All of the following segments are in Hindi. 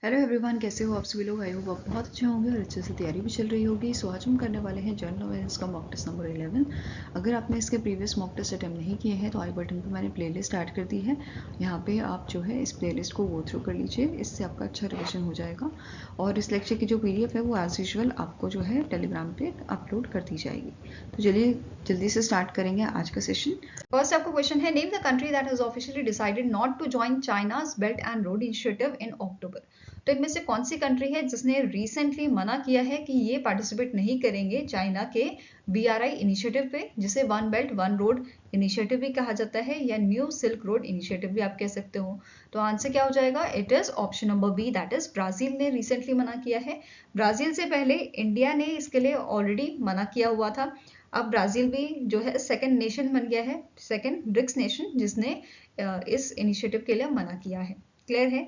हेलो एवरीवन, कैसे हो आप सभी लोग। आई होप आप बहुत अच्छे होंगे और अच्छे से तैयारी भी चल रही होगी। सो आज हम करने वाले हैं जनरल अवेयरनेस का मॉक टेस्ट नंबर 11। अगर आपने इसके प्रीवियस मॉक टेस्ट अटेम्प्ट नहीं किए हैं तो आई बटन पे मैंने प्लेलिस्ट ऐड कर दी है। यहाँ पे आप जो है इस प्लेलिस्ट को गो थ्रू कर लीजिए, इससे आपका अच्छा रिविजन हो जाएगा। और इस लेक्चर की जो PDF है वो एज यूजुअल आपको जो है टेलीग्राम पे अपलोड कर दी जाएगी। तो चलिए जल्दी से स्टार्ट करेंगे आज का सेशन। फर्स्ट आपको क्वेश्चन है, name the country that has officially decided not to join China's belt and road initiative in October. तो इनमें से कौन सी कंट्री है जिसने रिसेंटली मना किया है कि ये पार्टिसिपेट नहीं करेंगे चाइना के BRI इनिशिएटिव पे, जिसे one belt one road initiative भी कहा जाता है या न्यू सिल्क रोड इनिशिएटिव भी आप कह सकते हो। तो आंसर क्या हो जाएगा? It is option number B, that is Brazil ने रिसेंटली मना किया है। ब्राजील से पहले इंडिया ने इसके लिए ऑलरेडी मना किया हुआ था। अब ब्राजील भी जो है सेकंड नेशन बन गया है, सेकंड ब्रिक्स नेशन, जिसने इस इनिशिएटिव के लिए मना किया है। क्लियर है?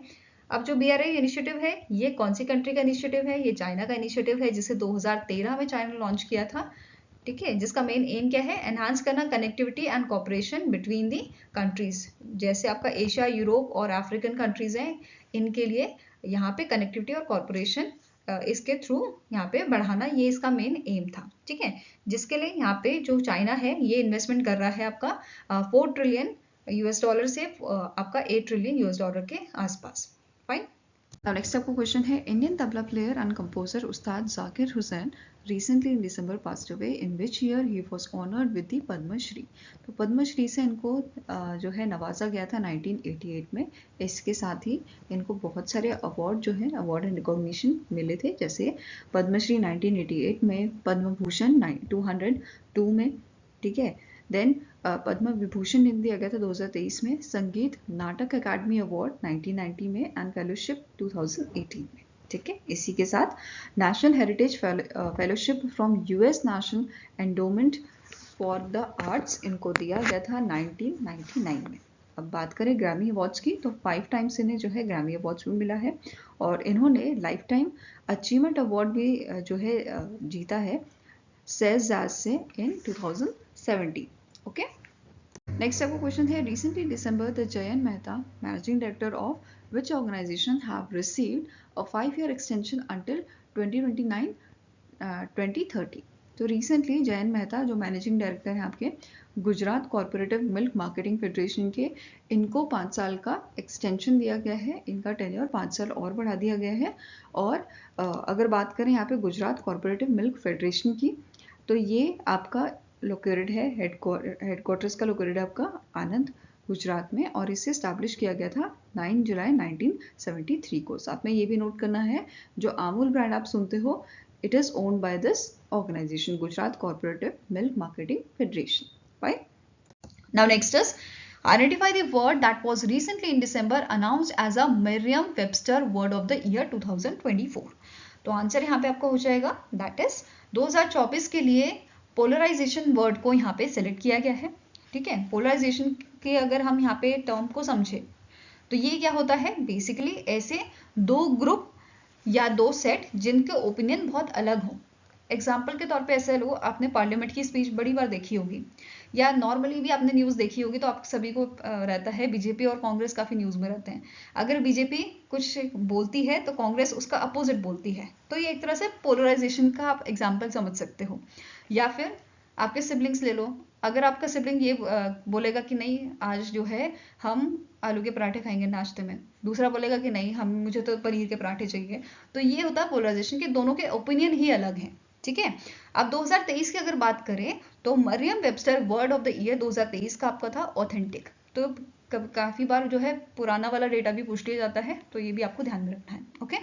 अब जो BRI इनिशिएटिव है ये कौन सी कंट्री का इनिशिएटिव है? ये चाइना का इनिशिएटिव है, जिसे 2013 में चाइना ने लॉन्च किया था। ठीक है, जिसका मेन एम क्या है? एनहांस करना connectivity and cooperation between the countries. जैसे आपका एशिया, यूरोप और अफ्रीकन कंट्रीज हैं, इनके लिए यहाँ पे कनेक्टिविटी और कॉर्पोरेशन इसके थ्रू यहाँ पे बढ़ाना, ये इसका मेन एम था। ठीक है, जिसके लिए यहाँ पे जो चाइना है ये इन्वेस्टमेंट कर रहा है आपका $4 ट्रिलियन से आपका $8 ट्रिलियन के आसपास। फाइन। Now next आपको क्वेश्चन है, Indian tabla player and composer Ustad Zakir Hussain recently in December passed away, in which year he was honored with the Padmashri. तो पद्मश्री से इनको जो है नवाजा गया था 1988 में। इसके साथ ही इनको बहुत सारे अवार्ड जो है अवार्ड एंड रिकॉग्निशन मिले थे, जैसे पद्मश्री 1988 में, पद्म भूषण 202 में, ठीक है। देन पद्म विभूषण इन्हें दिया गया था 2023 में, संगीत नाटक अकादमी अवार्ड 1990 में एंड फेलोशिप 2018 में। ठीक है, इसी के साथ national heritage fellowship from US national endowment for the arts इनको दिया गया था 1999 में। अब बात करें ग्रैमी अवार्ड्स की, तो 5 टाइम्स इन्हें जो है ग्रैमी अवार्ड्स भी मिला है और इन्होंने लाइफ टाइम अचीवमेंट अवार्ड भी जो है जीता है सेज़ से इन 2017। ओके, नेक्स्ट आपको क्वेश्चन है, recently December the Jayant Mehta managing director of which organization have received a 5-year extension until 2029-2030। तो रिसेंटली जयंत मेहता जो मैनेजिंग डायरेक्टर हैं आपके Gujarat corporative milk marketing federation के, इनको 5 साल का एक्सटेंशन दिया गया है, इनका टेन्योर 5 साल और बढ़ा दिया गया है। और अगर बात करें यहाँ पे गुजरात कॉरपोरेटिव मिल्क फेडरेशन की, तो ये आपका लोकेटेड है, हेडक्वार्टर्स का लोकेटेड है आपका आनंद गुजरात में, और इसे स्टैब्लिश किया गया था 9 जुलाई 1973 को। साथ में ये भी नोट करना है, जो अमूल ब्रांड आप सुनते हो, it is owned by this organization Gujarat cooperative milk marketing federation. Right, now next is identify the word that was recently in December announced as a Merriam-Webster word of the year 2024। तो आंसर यहाँ पे आपका हो जाएगा, दैट इज 2024 के लिए पोलराइजेशन वर्ड को यहाँ पे सिलेक्ट किया गया है। ठीक है, पोलराइजेशन के अगर हम यहाँ पे टर्म को समझे तो ये क्या होता है, बेसिकली ऐसे दो ग्रुप या दो सेट जिनके ओपिनियन बहुत अलग हों। एग्जाम्पल के तौर पे ऐसे लो, आपने पार्लियामेंट की स्पीच बड़ी बार देखी होगी या नॉर्मली भी आपने न्यूज़ देखी होगी, तो आप सभी को रहता है बीजेपी और कांग्रेस काफ़ी न्यूज़ में रहते हैं। अगर बीजेपी कुछ बोलती है तो कांग्रेस उसका अपोजिट बोलती है, तो ये एक तरह से पोलराइजेशन का आप एग्जाम्पल समझ सकते हो। या फिर आपके सिबलिंग्स ले लो, अगर आपका सिबलिंग ये बोलेगा कि नहीं आज जो है हम आलू के पराठे खाएंगे नाश्ते में, दूसरा बोलेगा कि नहीं हम मुझे तो पनीर के पराठे चाहिए, तो ये होता है पोलराइजेशन के दोनों के ओपिनियन ही अलग हैं। ठीक है, अब 2023 की अगर बात करें तो Merriam Webster word of the year 2023 का आपका था ऑथेंटिक। तो काफी बार जो है पुराना वाला डेटा भी पूछ लिया जाता है, तो ये भी आपको ध्यान में रखना है। Okay,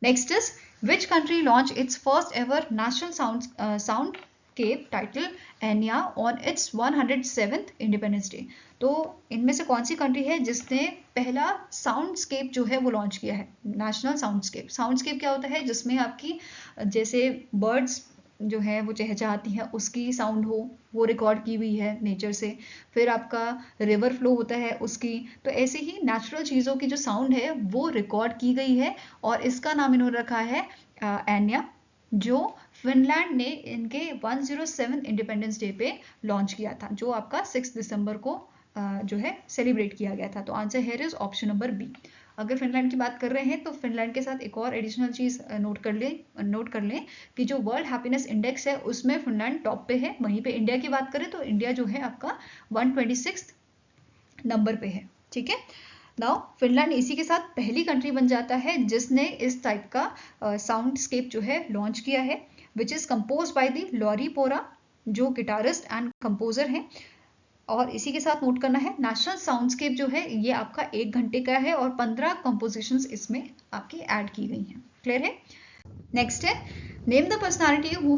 next is which country launch its first ever national soundscape title anyway on it's 107th independence day. तो इनमें से कौन सी कंट्री है जिसने पहला साउंडस्केप जो है वो लॉन्च किया है, नेशनल साउंडस्केप। साउंडस्केप क्या होता है, जिसमें आपकी जैसे बर्ड्स जो है वो चहचहाती है उसकी साउंड हो, वो रिकॉर्ड की हुई है नेचर से, फिर आपका रिवर फ्लो होता है उसकी, तो ऐसे ही नेचुरल चीज़ों की जो साउंड है वो रिकॉर्ड की गई है और इसका नाम इन्होंने रखा है एनिया, जो फिनलैंड ने इनके 107 इंडिपेंडेंस डे पे लॉन्च किया था, जो आपका 6 दिसंबर को जो है सेलिब्रेट किया गया था। तो answer here is option number B. अगर फिनलैंड की बात कर रहे हैं तो फिनलैंड के साथ एक और एडिशनल चीज़ नोट कर लें कि जो वर्ल्ड हैप्पीनेस इंडेक्स है उसमें फिनलैंड टॉप पे है। वहीं पे इंडिया की बात करें तो इंडिया जो है आपका 126 नंबर पे है। ठीक है, नाउ फिनलैंड इसी के साथ पहली कंट्री बन जाता है जिसने इस टाइप का साउंड स्केप जो है लॉन्च किया है, which is compose by the Lauri Porra, जो गिटारिस्ट एंड कंपोजर हैं। और इसी के साथ नोट करना है, नेशनल साउंडस्केप जो है ये आपका 1 घंटे का है और 15 कंपोजिशंस इसमें आपकी ऐड की गई हैं। क्लियर है? नेक्स्ट है, name the personality who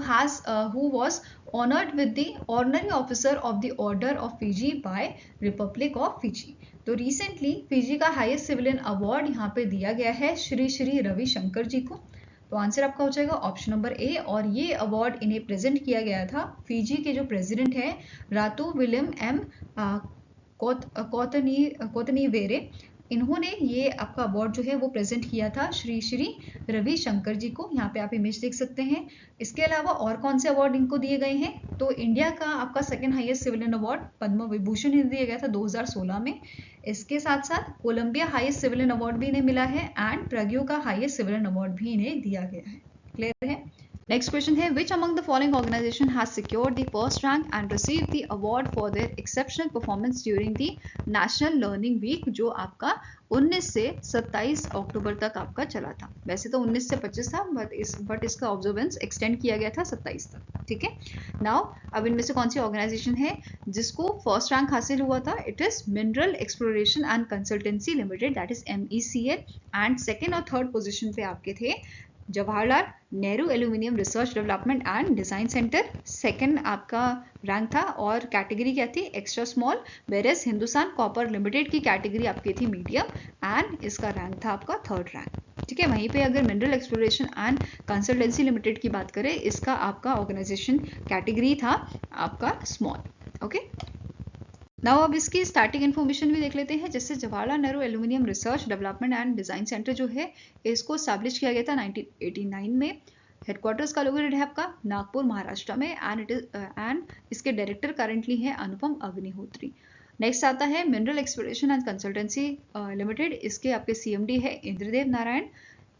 was honoured with the honorary officer of the order of Fiji by republic of Fiji. तो रिसेंटली फिजी का हाईएस्ट सिविलियन अवार्ड यहाँ पे दिया गया है श्री श्री रविशंकर जी को। तो आंसर आपका हो जाएगा ऑप्शन नंबर ए, और ये अवार्ड इन्हें प्रेजेंट किया गया था फिजी के जो प्रेसिडेंट हैं रातू विलियम एम कोतनीवेरे। इन्होंने ये आपका अवार्ड जो है वो प्रेजेंट किया था श्री श्री रविशंकर जी को। यहाँ पे आप इमेज देख सकते हैं। इसके अलावा और कौन से अवार्ड इनको दिए गए हैं, तो इंडिया का आपका second highest civilian award Padma Vibhushan इन्हें दिया गया था 2016 में। इसके साथ साथ कोलंबिया हाईएस्ट सिविलियन अवार्ड भी इन्हें मिला है एंड प्रग्यू का हाईएस्ट सिविलियन अवार्ड भी इन्हें दिया गया है। क्लियर है? नेक्स्ट क्वेश्चन है, which among the following organization has secured the first rank and received the award for their exceptional performance during the national learning week, जो आपका 19 से 27 अक्टूबर तक आपका चला था। वैसे तो 19 से 25 था, बट इसका ऑब्जर्वेंस एक्सटेंड किया गया था 27 तक। ठीक है, नाउ अब इनमें से कौन सी ऑर्गेनाइजेशन है जिसको फर्स्ट रैंक हासिल हुआ था? It is mineral exploration and consultancy limited, that is MECL। And second और थर्ड पोजिशन पे आपके थे Jawaharlal Nehru aluminium research development and design centre, second आपका रैंक था, और कैटेगरी क्या थी? Extra small. Whereas Hindustan copper limited की कैटेगरी आपकी थी मीडियम एंड इसका रैंक था आपका थर्ड रैंक। ठीक है, वहीं पे अगर mineral exploration and consultancy limited की बात करें, इसका आपका ऑर्गेनाइजेशन कैटेगरी था आपका स्मॉल। ओके, नाउ अब इसकी स्टार्टिंग इन्फॉर्मेशन भी देख लेते हैं। जैसे Jawaharlal Nehru aluminium research development and design centre जो है इसको स्टैब्लिश किया गया था 1989 में। हेडक्वार्टर्स का लोकेटेड है आपका नागपुर महाराष्ट्र में एंड इसके डायरेक्टर करंटली हैं अनुपम अग्निहोत्री। नेक्स्ट आता है mineral exploration and consultancy limited, इसके आपके CMD है इंद्रदेव नारायण।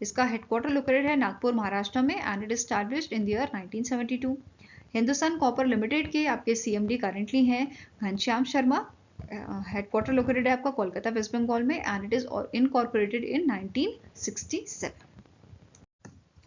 इसका हेडक्वार्टर लोकेटेड है नागपुर महाराष्ट्र में and it is established in the year 1972। Hindustan copper limited के आपके CMD करेंटली हैं घनश्याम शर्मा। हेडक्वार्टर लोकेटेड है आपका कोलकाता वेस्ट बंगाल में and it is incorporated in 1967।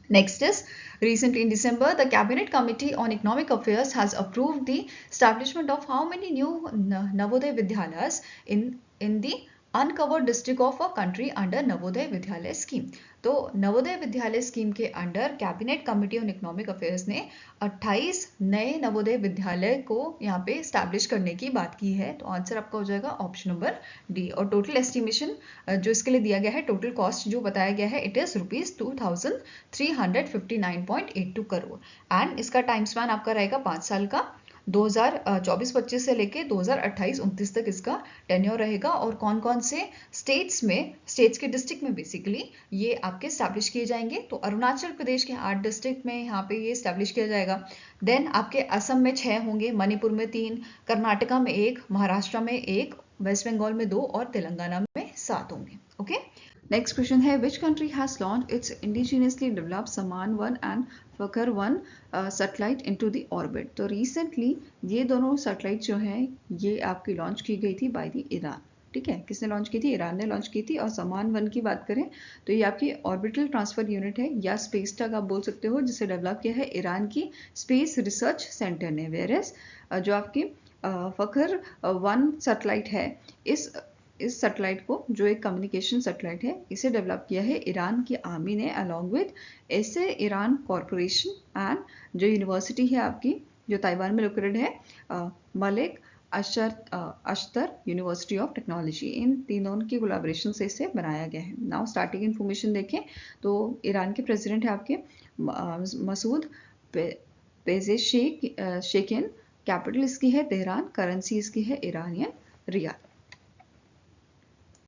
Next is, recently in December, the Cabinet Committee on Economic Affairs has approved the establishment of how many new Navodaya Vidyalayas in the uncovered district of a country under Navodaya Vidyalaya scheme. तो नवोदय विद्यालय स्कीम के under cabinet committee on economic affairs ने 28 नए नवोदय विद्यालय को यहाँ पे स्टैब्लिश करने की बात की है। तो आंसर आपका हो जाएगा ऑप्शन नंबर डी। और टोटल एस्टिमेशन जो इसके लिए दिया गया है, टोटल कॉस्ट जो बताया गया है, इट इज ₹2359.82 करोड़ एंड इसका टाइम स्पैन आपका रहेगा 5 साल का। 2024-25 से लेके 2028-29 तक इसका टेन्योर रहेगा। और कौन कौन से स्टेट्स के डिस्ट्रिक्ट में बेसिकली ये आपके स्टैब्लिश किए जाएंगे, तो अरुणाचल प्रदेश के 8 डिस्ट्रिक्ट में यहाँ पे ये स्टैब्लिश किया जाएगा। देन आपके असम में 6 होंगे, मणिपुर में 3, कर्नाटका में 1, महाराष्ट्र में 1, वेस्ट बंगाल में 2 और तेलंगाना में 7 होंगे। ओके, नेक्स्ट क्वेश्चन है, which country has launch its indigenously developed समान-1 एंड फखर-1 सैटेलाइट इनटू द ऑर्बिट। तो रिसेंटली ये दोनों सैटेलाइट जो हैं ये आपकी लॉन्च की गई थी बाय द ईरान। ठीक है, किसने लॉन्च की थी? ईरान ने लॉन्च की थी। और समान-1 की बात करें तो ये आपकी ऑर्बिटल ट्रांसफर यूनिट है या स्पेस टग आप बोल सकते हो, जिसे डेवलप किया है ईरान की स्पेस रिसर्च सेंटर ने। वेयरएस जो आपकी फखर-1 सैटेलाइट है, इस सैटेलाइट को, जो एक कम्युनिकेशन सैटेलाइट है, इसे डेवलप किया है ईरान की आर्मी ने अलॉन्ग विद ऐसे ईरान कॉरपोरेशन एंड जो यूनिवर्सिटी है आपकी जो ताइवान में लोकेटेड है, Malek Ashtar university of technology. इन तीनों की कोलैबोरेशन से इसे बनाया गया है। नाउ स्टार्टिंग इन्फॉर्मेशन देखें तो ईरान के प्रेसिडेंट है आपके मसूद पेजेशकिन। कैपिटल इसकी है तेहरान, करेंसी इसकी है ईरानियन रियाल।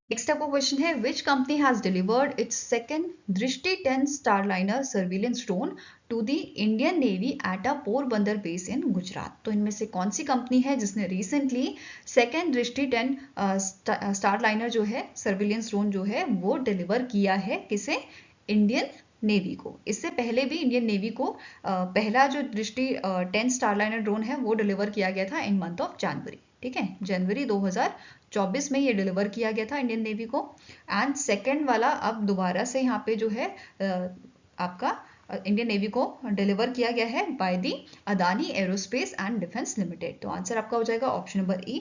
नेक्स्ट आपका क्वेश्चन है which company has delivered its second Drishti 10 starliner surveillance drone to the Indian Navy at a Porbandar base in Gujarat. तो इनमें से कौन सी कंपनी है जिसने रिसेंटली सेकंड दृष्टि 10 स्टारलाइनर जो है सर्विलेंस ड्रोन जो है वो डिलीवर किया है किसे, इंडियन नेवी को। इससे पहले भी इंडियन नेवी को पहला जो दृष्टि 10 स्टारलाइनर ड्रोन है वो डिलीवर किया गया था इन मंथ ऑफ जनवरी। ठीक है, जनवरी 2024 में ये डिलीवर किया गया था इंडियन नेवी को। एंड सेकेंड वाला अब दोबारा से यहाँ पे जो है आपका इंडियन नेवी को डिलीवर किया गया है by the Adani aerospace and defence limited. तो आंसर आपका हो जाएगा ऑप्शन नंबर ई।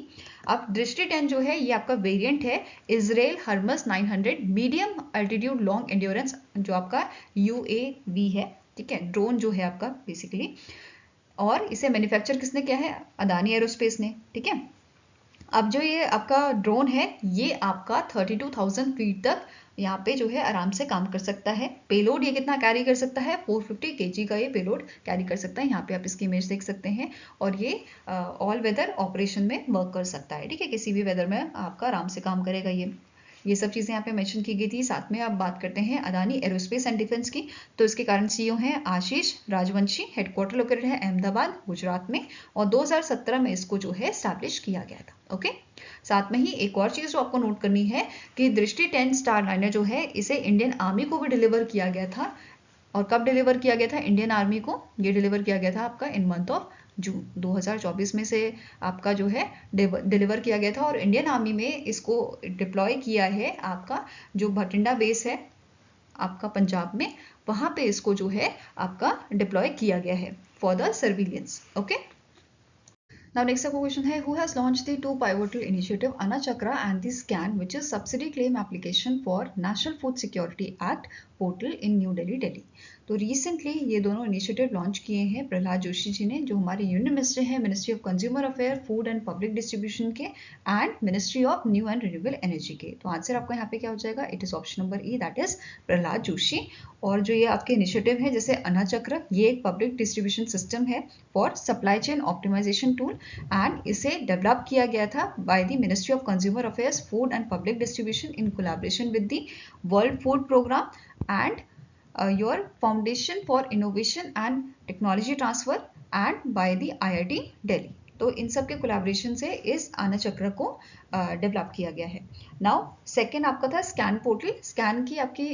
अब दृष्टि 10 जो है ये आपका वेरिएंट है Israel Hermes 900 medium altitude long endurance जो आपका UAV है। ठीक है, ड्रोन जो है आपका बेसिकली, और इसे मैन्युफैक्चर किसने किया है, अदानी एरोस्पेस ने। ठीक है, अब जो ये आपका ड्रोन है ये आपका 32,000 फीट तक यहाँ पे जो है आराम से काम कर सकता है। पेलोड ये कितना कैरी कर सकता है, 450 kg का ये पेलोड कैरी कर सकता है। यहाँ पे आप इसकी इमेज देख सकते हैं, और ये ऑल वेदर ऑपरेशन में वर्क कर सकता है। ठीक है, किसी भी वेदर में आपका आराम से काम करेगा ये सब चीज़ें यहाँ पे मेंशन की गई थी। साथ में आप बात करते हैं अदानी एरोस्पेस एंड डिफेंस की, तो इसके कारण CEO हैं आशीष राजवंशी, हेडक्वार्टर लोकेटेड है अहमदाबाद गुजरात में, और 2017 में इसको जो है स्टैब्लिश किया गया था। ओके, साथ में ही एक और चीज़ जो आपको नोट करनी है कि दृष्टि 10 स्टारलाइनर जो है इसे इंडियन आर्मी को भी डिलीवर किया गया था। और कब डिलीवर किया गया था इंडियन आर्मी को, ये डिलीवर किया गया था आपका इन मंथ ऑफ जून 2024 में से आपका जो है डिलीवर किया गया था। और इंडियन आर्मी में इसको डिप्लॉय किया है आपका जो भटिंडा बेस है आपका पंजाब में, वहां पे इसको जो है आपका डिप्लॉय किया गया है for the surveillance. Okay, now next up question है who has launched the two pivotal initiative Anna Chakra and the SCAN which is subsidy claim application for National Food Security Act portal in new Delhi Delhi. तो रिसेंटली ये दोनों इनिशिएटिव लॉन्च किए हैं प्रहलाद जोशी जी ने, जो हमारे यूनियन मिनिस्टर हैं ministry of consumer affair, food and public distribution के, and ministry of new and renewable energy के। तो आंसर आपका यहाँ पे क्या हो जाएगा, it is option number E, that is Prahlad Joshi. और जो ये आपके इनिशिएटिव है जैसे अन्ना चक्र, ये एक पब्लिक डिस्ट्रीब्यूशन सिस्टम है for supply chain optimization tool, and इसे डेवलप किया गया था by the ministry of consumer affairs, food and public distribution in collaboration with the world food programme and your Foundation for Innovation and Technology Transfer and by the IIT Delhi। तो इन सब के कोलैबोरेशन से इस अन्ना चक्र को डेवलप किया गया है। नाउ सेकेंड आपका था स्कैन पोर्टल। स्कैन की आपकी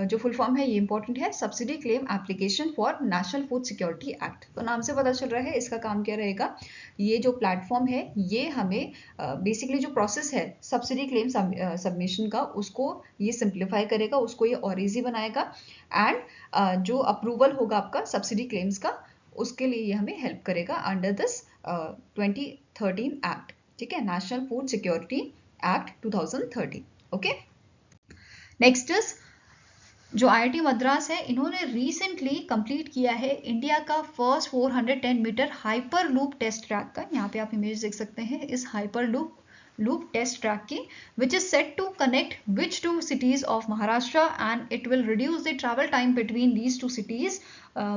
जो फुल फॉर्म है ये इंपॉर्टेंट है, subsidy claim application for national food security act. तो नाम से पता चल रहा है इसका काम क्या रहेगा। ये जो प्लेटफॉर्म है ये हमें बेसिकली जो प्रोसेस है सब्सिडी क्लेम सबमिशन का उसको ये सिंप्लीफाई करेगा, उसको ये और ईजी बनाएगा, एंड जो अप्रूवल होगा आपका सब्सिडी क्लेम्स का उसके लिए ये हमें हेल्प करेगा अंडर दिस 2013 एक्ट। ठीक है, national food security act 2013। Okay, next is जो IIT मद्रास है, इन्होंने रिसेंटली कंप्लीट किया है इंडिया का first 410 metre hyperloop test track का। यहाँ पे आप इमेज देख सकते हैं इस हाइपर लूप टेस्ट ट्रैक की, which is set to connect which two cities of Maharashtra and it will reduce the travel time between these two cities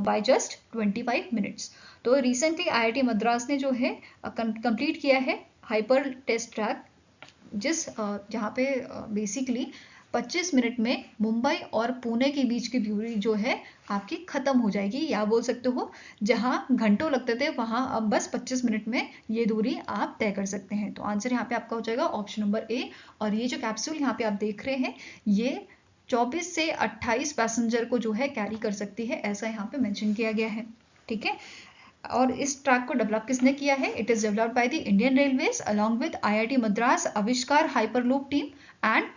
by just 25 minutes। तो रिसेंटली IIT मद्रास ने जो है कंप्लीट किया है हाइपर टेस्ट ट्रैक, जिस जहाँ पे बेसिकली 25 मिनट में मुंबई और पुणे के बीच की दूरी जो है आपकी खत्म हो जाएगी, या बोल सकते हो जहां घंटों लगते थे वहां अब बस 25 मिनट में ये दूरी आप तय कर सकते हैं। तो आंसर यहाँ पे आपका हो जाएगा ऑप्शन नंबर ए। और ये जो कैप्सूल यहाँ पे आप देख रहे हैं ये 24 से 28 पैसेंजर को जो है कैरी कर सकती है, ऐसा यहाँ पे मेंशन किया गया है। ठीक है, और इस ट्रैक को डेवलप किसने किया है, it is developed by the Indian railways along with IIT Madras, Avishkar hyperloop team and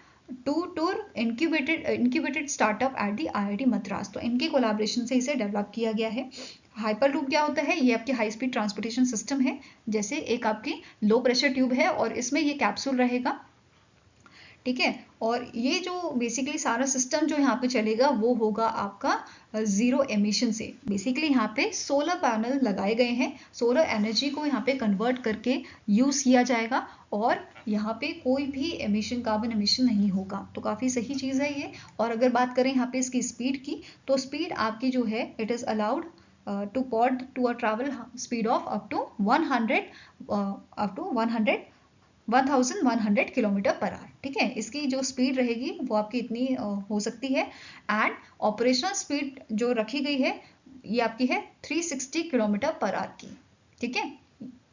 tour incubated startup at the IIT Madras. तो इनके कोलैबोरेशन से इसे डेवलप किया गया है। हाइपरलूप क्या होता है, ये आपकी हाई स्पीड ट्रांसपोर्टेशन सिस्टम है, जैसे एक आपकी लो प्रेशर ट्यूब है और इसमें ये कैप्सूल रहेगा। ठीक है, और ये जो बेसिकली सारा सिस्टम जो यहाँ पे चलेगा वो होगा आपका जीरो एमिशन से। बेसिकली यहाँ पे सोलर पैनल लगाए गए हैं, सोलर एनर्जी को यहाँ पे कन्वर्ट करके यूज किया जाएगा और यहाँ पे कोई भी एमिशन, कार्बन एमिशन नहीं होगा। तो काफ़ी सही चीज़ है ये। और अगर बात करें यहाँ पे इसकी स्पीड की, तो स्पीड आपकी जो है it is allowed to pod to a travel speed of up to 100 1100 kilometre per hour, ठीक है। इसकी जो स्पीड रहेगी वो आपकी इतनी हो सकती है। एंड ऑपरेशनल स्पीड जो रखी गई है ये आपकी है 360 किलोमीटर पर आवर की, ठीक है।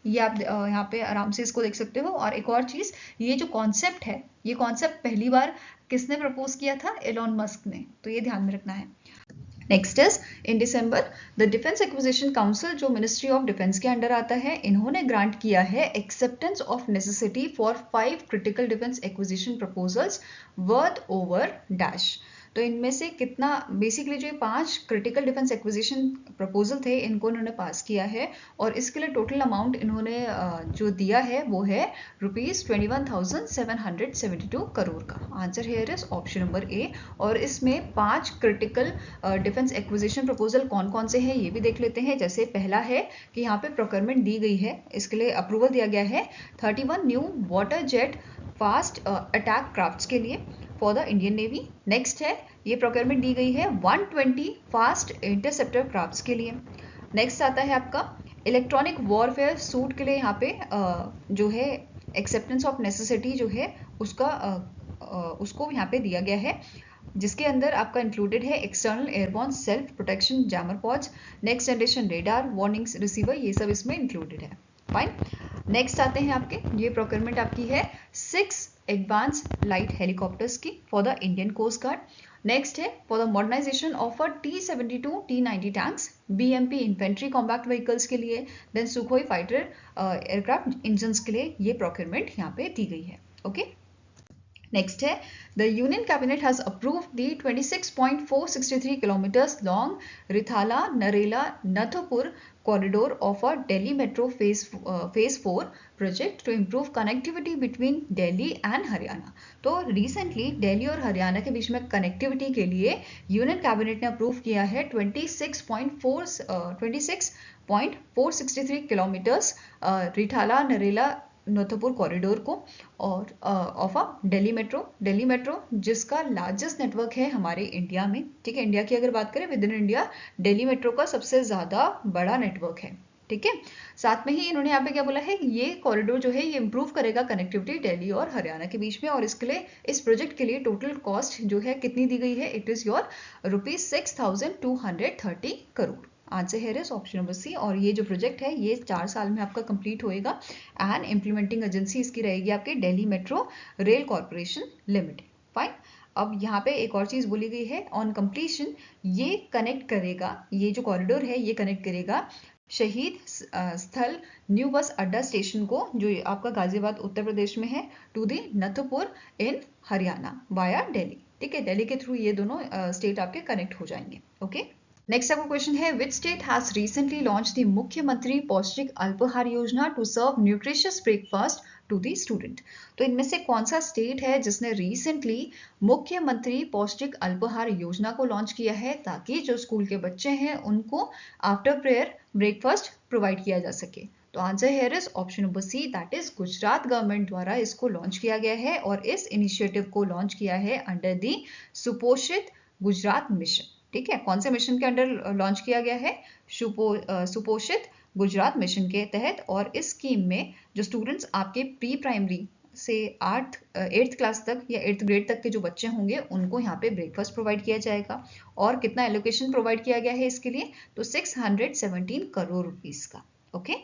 ये आप यहाँ पे आराम से इसको देख सकते हो। और एक और चीज, ये जो कॉन्सेप्ट है, ये कॉन्सेप्ट पहली बार किसने प्रपोज किया था? एलॉन मस्क ने, तो ये ध्यान में रखना है। Next is in December the defence acquisition council, जो मिनिस्ट्री ऑफ डिफेंस के अंडर आता है, इन्होंने ग्रांट किया है acceptance of necessity for 5 critical defence acquisition proposals worth over dash. तो इनमें से कितना, बेसिकली जो 5 क्रिटिकल डिफेंस एक्विजिशन प्रपोजल थे इनको इन्होंने पास किया है। और इसके लिए टोटल अमाउंट इन्होंने जो दिया है वो है ₹21,772 करोड़ का। Answer here is option number A. और इसमें 5 क्रिटिकल डिफेंस एक्विजिशन प्रपोजल कौन कौन से हैं ये भी देख लेते हैं। जैसे पहला है कि यहाँ पे प्रोक्योरमेंट दी गई है, इसके लिए अप्रूवल दिया गया है 31 new water jet fast attack crafts के लिए for the Indian navy. Next है, ये प्रोक्योरमेंट दी गई है 120 फास्ट इंटरसेप्टर क्राफ्ट्स के लिए। नेक्स्ट आता है आपका इलेक्ट्रॉनिक वॉरफेयर सूट के लिए, यहाँ पे जो है एक्सेप्टेंस ऑफ नेसेसिटी जो है उसका उसको यहाँ पे दिया गया है, जिसके अंदर आपका इंक्लूडेड है external airborne self protection jammer pods, next generation radar warnings receiver, ये सब इसमें इंक्लूडेड है। फाइन। नेक्स्ट आते हैं आपके, ये प्रोक्योरमेंट आपकी है 6 एडवांस लाइट हेलीकॉप्टर्स की for the Indian coast guard. Next है for the modernisation of T-72 T-90 tanks, BMP infantry combat vehicles के लिए, then Sukhoi fighter aircraft engines के लिए ये प्रोक्योरमेंट यहाँ पे दी गई है। ओके। नेक्स्ट है the union cabinet has approved the 26.463 kilometres long Rithala Narela Nathupur corridor of a Delhi Metro phase 4 project to improve connectivity between Delhi and Haryana। तो recently दिल्ली और हरियाणा के बीच में कनेक्टिविटी के लिए यूनियन कैबिनेट ने अप्रूव किया है 26.463 किलोमीटर्स रिठाला नरेला नथुपुर कॉरिडोर को, और ऑफ अ दिल्ली मेट्रो जिसका लार्जेस्ट नेटवर्क है हमारे इंडिया में, ठीक है। इंडिया की अगर बात करें with in India Delhi metro का सबसे ज़्यादा बड़ा नेटवर्क है, ठीक है। साथ में ही इन्होंने यहाँ पे क्या बोला है, ये कॉरिडोर जो है ये इंप्रूव करेगा कनेक्टिविटी दिल्ली और हरियाणा के बीच में। और इसके लिए, इस प्रोजेक्ट के लिए टोटल कॉस्ट जो है कितनी दी गई है, it is your ₹6,230 crore. Answer here is option number C. और ये जो प्रोजेक्ट है ये 4 साल में आपका कंप्लीट होएगा। एंड इम्प्लीमेंटिंग एजेंसी इसकी रहेगी आपके Delhi metro rail corporation limited. Fine. अब यहाँ पे एक और चीज़ बोली गई है, ऑन कंप्लीशन ये कनेक्ट करेगा, ये जो कॉरिडोर है ये कनेक्ट करेगा शहीद स्थल न्यू बस अड्डा स्टेशन को, जो आपका गाजियाबाद उत्तर प्रदेश में है, to the Nathupur in Haryana via Delhi, ठीक है। दिल्ली के थ्रू ये दोनों स्टेट आपके कनेक्ट हो जाएंगे। ओके। नेक्स्ट आपका क्वेश्चन है, which state has recently launch the Mukhyamantri Paushtik Alpahar Yojana to serve nutritious breakfast to the student. तो इनमें से कौन सा स्टेट है जिसने रिसेंटली मुख्यमंत्री पौष्टिक अल्पाहार योजना को लॉन्च किया है, ताकि जो स्कूल के बच्चे हैं उनको आफ्टर प्रेयर ब्रेकफास्ट प्रोवाइड किया जा सके। तो answer here is option number C, that is Gujarat government द्वारा इसको लॉन्च किया गया है। और इस इनिशिएटिव को लॉन्च किया है अंडर दी सुपोषित गुजरात मिशन, ठीक है। कौन से मिशन के अंडर लॉन्च किया गया है? सुपोषित गुजरात मिशन के तहत। और इस स्कीम में जो स्टूडेंट्स आपके प्री प्राइमरी से 8th क्लास तक या 8th ग्रेड तक के जो बच्चे होंगे उनको यहाँ पे ब्रेकफास्ट प्रोवाइड किया जाएगा। और कितना एलोकेशन प्रोवाइड किया गया है इसके लिए? तो 617 करोड़ रुपीस का। ओके।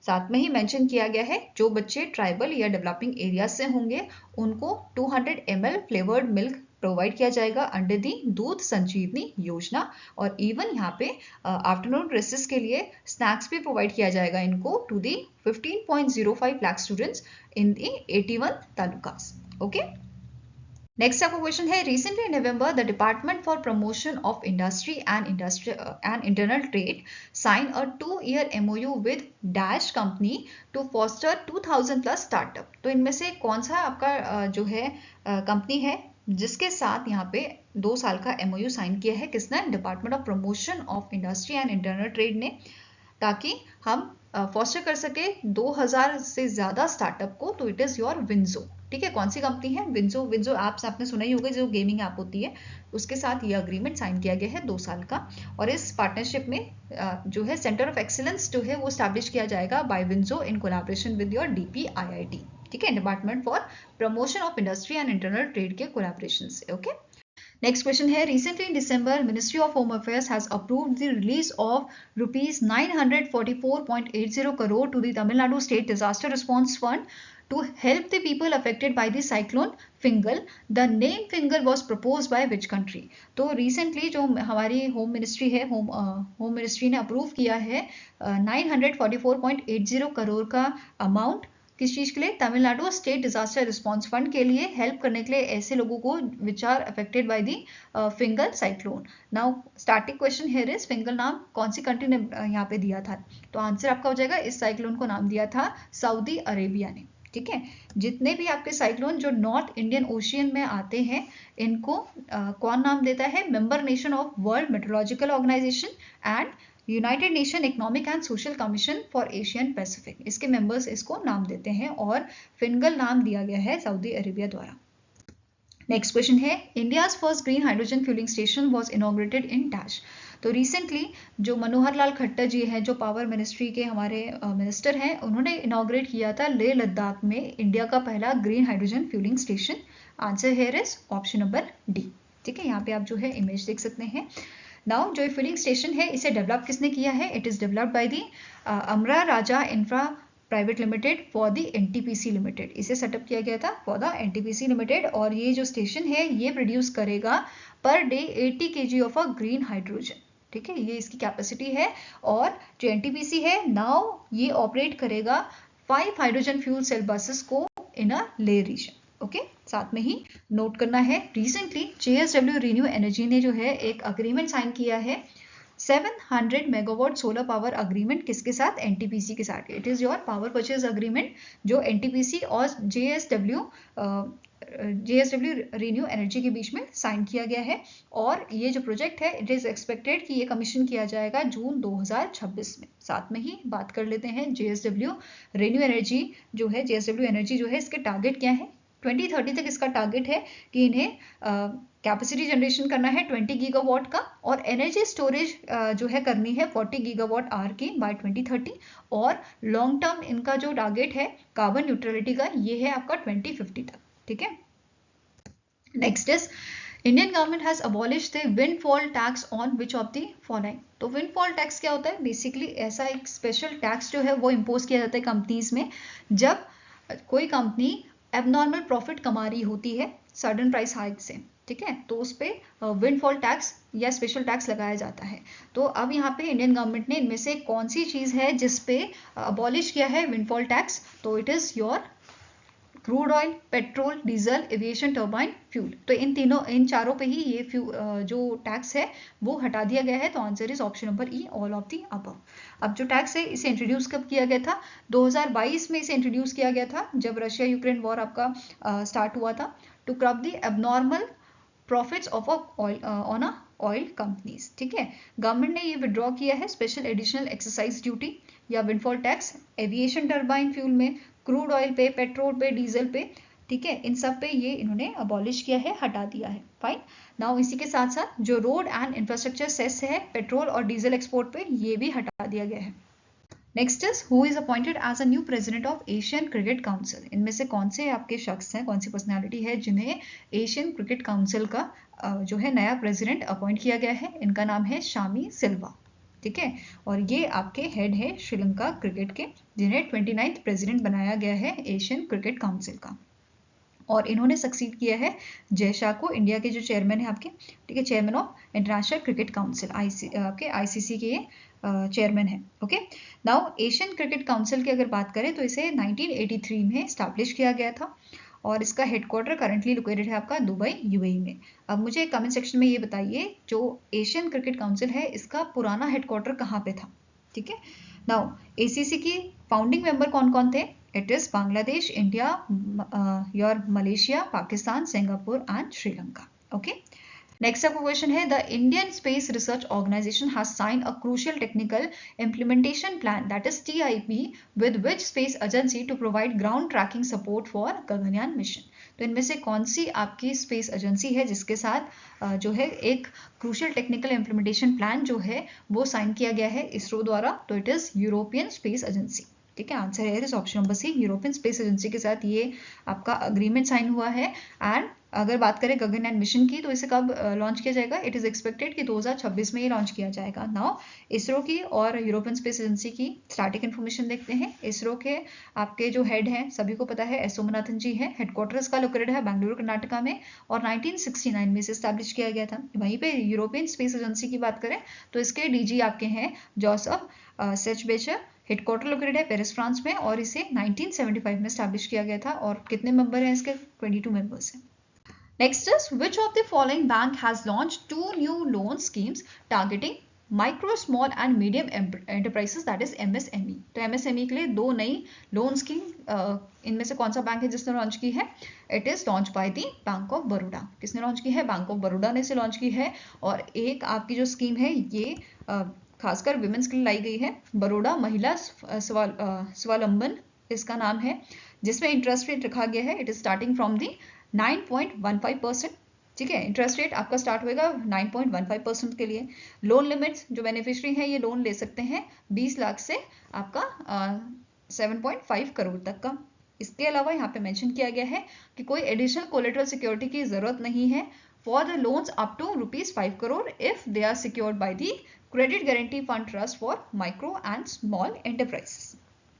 साथ में ही मेंशन किया गया है जो बच्चे ट्राइबल या डेवलपिंग एरिया से होंगे उनको 200 ml फ्लेवर्ड मिल्क प्रोवाइड किया जाएगा अंडर दी दूध संजीवनी योजना। और इवन यहाँ पे आफ्टरनून रेसेस के लिए स्नैक्स भी प्रोवाइड किया जाएगा इनको to the 15.05 lakh students in the 81 talukas. Okay. Next आपका क्वेश्चन है, recently in November the department for promotion of industry and internal trade sign a 2-year MOU with dash company to foster 2000+ startup. तो इनमें से कौन सा आपका जो है कंपनी है जिसके साथ यहाँ पे 2 साल का MOU साइन किया है? किसने? Department of promotion of industry and internal trade ने, ताकि हम फॉस्टर कर सके 2000 से ज़्यादा स्टार्टअप को। तो इट इज़ योर विंजो, ठीक है। कौन सी कंपनी है? विंजो। विंजो ऐप्स आपने सुना ही होगा, जो गेमिंग ऐप होती है, उसके साथ ये अग्रीमेंट साइन किया गया है 2 साल का। और इस पार्टनरशिप में जो है सेंटर ऑफ एक्सीलेंस जो है वो स्टैब्लिश किया जाएगा by WinZO in collaboration with your DPIIT, ठीक है, department for promotion of industry and internal trade के कोलैबोरेशन से। ओके, नेक्स्ट क्वेश्चन है, recently in December ministry of home affairs has approved the release of ₹944.80 crore to the Tamil Nadu state disaster response fund to help the people affected by the cyclone Fingal. The name Fingal was proposed by which country? तो recently जो हमारी होम मिनिस्ट्री है, होम मिनिस्ट्री ने अप्रूव किया है 944.80 करोड़ का अमाउंट किस चीज के लिए? Tamil Nadu state disaster response fund के लिए, हेल्प करने के लिए ऐसे लोगों को which are affected by the Fengal cyclone. Now starting question here is, Fengal नाम कौन सी कंट्री ने यहाँ पे दिया था? तो आंसर आपका हो जाएगा, इस साइक्लोन को नाम दिया था सऊदी अरेबिया ने। ठीक है, जितने भी आपके साइक्लोन जो नॉर्थ इंडियन ओशियन में आते हैं, इनको कौन नाम देता है? Member nation of world meteorological organization and united nation economic and social commission for Asian Pacific, इसके मेंबर्स इसको नाम देते हैं और फिंगल नाम दिया गया है सऊदी अरेबिया द्वारा। नेक्स्ट क्वेश्चन है, India's first green hydrogen fuelling station was inaugurated in dash. तो रिसेंटली जो मनोहर लाल खट्टर जी हैं, जो पावर मिनिस्ट्री के हमारे मिनिस्टर हैं, उन्होंने इनॉग्रेट किया था लेह लद्दाख में इंडिया का पहला green hydrogen fuelling station. Answer here is option number D. ठीक है, यहाँ पे आप जो है इमेज देख सकते हैं। नाउ जो फ्यूलिंग स्टेशन है, इसे डेवलप किसने किया है? It is developed by the Amara Raja infra private limited for the NTPC limited. इसे सेटअप किया गया था फॉर द एनटीपीसी लिमिटेड, और ये जो स्टेशन है ये प्रोड्यूस करेगा per day 80 kg of a green hydrogen. ठीक है, ये इसकी कैपेसिटी है। और जो एनटीपीसी है नाउ ये ऑपरेट करेगा 5 हाइड्रोजन फ्यूल सेल बसेस को इन अ ले रीजन। ओके, साथ में ही नोट करना है, रिसेंटली जेएसडब्ल्यू रिन्यू एनर्जी ने जो है एक अग्रीमेंट साइन किया है 700 मेगावाट सोलर पावर अग्रीमेंट, किसके साथ? एनटीपीसी के साथ। It is your power purchase agreement जो एनटीपीसी और जेएसडब्ल्यू रिन्यू एनर्जी के बीच में साइन किया गया है। और ये जो प्रोजेक्ट है इट इज एक्सपेक्टेड कि ये कमीशन किया जाएगा जून 2026 में। साथ में ही बात कर लेते हैं जेएसडब्ल्यू रिन्यू एनर्जी जो है, जेएसडब्ल्यू एनर्जी जो है, इसके टारगेट क्या है? 2030 तक इसका टारगेट है कि इन्हें कैपेसिटी जनरेशन करना है 20 गीगावाट का, और एनर्जी स्टोरेज जो है करनी है 40 गीगावाट आवर की बाय 2030। और लॉन्ग टर्म इनका जो टारगेट है कार्बन न्यूट्रलिटी का, ये है आपका 2050 तक। ठीक है, next is Indian government has abolished the windfall tax on which of the following. तो विंडफॉल टैक्स क्या होता है? बेसिकली ऐसा एक स्पेशल टैक्स जो है वो इम्पोज किया जाता है कंपनीज में, जब कोई कंपनी एबनॉर्मल प्रॉफिट कमा रही होती है सडन प्राइस हाइक से। ठीक है, तो उस पर विंडफॉल टैक्स या स्पेशल टैक्स लगाया जाता है। तो अब यहाँ पे इंडियन गवर्नमेंट ने इनमें से कौन सी चीज़ है जिस पे अबॉलिश किया है विंडफॉल टैक्स? तो it is your crude oil, petrol, diesel, aviation turbine, fuel. तो इन चारों पे ही ये जो टैक्स है वो हटा दिया गया है। तो answer is option number E, all of the above. अब जो टैक्स है इसे इंट्रोड्यूस कब किया गया था? 2022 में इसे इंट्रोड्यूस किया गया था, जब रशिया यूक्रेन वॉर आपका स्टार्ट हुआ था, to curb the abnormal profits of on a oil companies. ठीक है, गवर्नमेंट ने ये विड्रॉ किया है स्पेशल एडिशनल एक्सरसाइज ड्यूटी या windfall tax aviation turbine fuel में, क्रूड ऑयल पे, पेट्रोल पे, डीजल पे। ठीक है, इन सब पे ये इन्होंने अबॉलिश किया है, हटा दिया है। फाइन, नाउ इसी के साथ साथ जो रोड एंड इंफ्रास्ट्रक्चर सेस है पेट्रोल और डीजल एक्सपोर्ट पे, ये भी हटा दिया गया है। Next is who is appointed as a new president of Asian cricket council. इनमें से कौन से आपके शख्स हैं, कौन सी पर्सनैलिटी है जिन्हें एशियन क्रिकेट काउंसिल का जो है नया प्रेसिडेंट अपॉइंट किया गया है? इनका नाम है शामी सिल्वा। ठीक है, और ये आपके हेड है श्रीलंका क्रिकेट के, जिन्हें 29th प्रेसिडेंट बनाया गया है एशियन क्रिकेट काउंसिल का। और इन्होंने सक्सीड किया है जय शाह को, इंडिया के जो चेयरमैन है आपके। ठीक है, chairman of international cricket council, आपके आईसीसी के ये चेयरमैन है। Okay, now Asian cricket council की अगर बात करें तो इसे 1983 में स्टैब्लिश किया गया था, और इसका हेडक्वार्टर करंटली लोकेटेड है आपका दुबई, यूएई में। अब मुझे कमेंट सेक्शन में ये बताइए, जो एशियन क्रिकेट काउंसिल है इसका पुराना हेडक्वार्टर कहाँ पे था? ठीक है, नाउ एसीसी की फाउंडिंग मेंबर कौन कौन थे? It is Bangladesh, India, your Malaysia, Pakistan, Singapore and Sri Lanka. Okay, next आपका क्वेश्चन है, the Indian space research organization has signed a crucial technical implementation plan that is TIP with which space agency to provide ground tracking support for Gaganyaan mission. तो इनमें से कौन सी आपकी स्पेस एजेंसी है जिसके साथ जो है एक क्रूशियल टेक्निकल इम्प्लीमेंटेशन प्लान जो है वो साइन किया गया है इसरो द्वारा? तो it is European space agency. ठीक है, आंसर है is option number C, European space agency के साथ ये आपका अग्रीमेंट साइन हुआ है। एंड अगर बात करें गगनयान मिशन की, तो इसे कब लॉन्च किया जाएगा? इट इज एक्सपेक्टेड कि 2026 में ये लॉन्च किया जाएगा। नाउ इसरो की और यूरोपियन स्पेस एजेंसी की स्टार्टिंग इन्फॉर्मेशन देखते हैं। इसरो के आपके जो हेड हैं सभी को पता है, एस सोमनाथन जी है। हेडक्वार्टर इसका लोकेटेड है बेंगलुरु कर्नाटका में और 1969 में इसे स्टैब्लिश किया गया था। वहीं पे यूरोपियन स्पेस एजेंसी की बात करें तो इसके डीजी आपके हैं जोसेफ सेचबेचर। हेडक्वार्टर लोकेटेड है पेरिस फ्रांस में और इसे 1975 में स्टैब्लिश किया गया था। और कितने मेंबर हैं इसके? 22 मेंबर्स हैं। Next is which of the following bank has launch 2 new loan schemes targeting micro small and medium enterprises that is MSME। तो MSME के लिए 2 नई लोन स्कीम इनमें से कौन सा बैंक है जिसने लॉन्च की है? It is launch by the bank of Baroda. किसने लॉन्च की है? बैंक ऑफ बड़ौदा ने इसे लॉन्च की है। और एक आपकी जो स्कीम है ये खासकर विमेंस के लिए लाई गई है, बड़ौदा महिला स्वावलंबन इसका नाम है, जिसमें इंटरेस्ट रेट रखा गया है। It is starting from the 9.15%। ठीक है, इंटरेस्ट रेट आपका स्टार्ट होएगा 9.15% के लिए। लोन लिमिट्स जो बेनिफिशियरी हैं ये लोन ले सकते हैं 20 लाख से आपका 7.5 करोड़ तक का। इसके अलावा यहाँ पे मेंशन किया गया है कि कोई एडिशनल कोलेटरल सिक्योरिटी की जरूरत नहीं है for the loans up to ₹5 crore if they are secured by the credit guarantee fund trust for micro and small enterprises.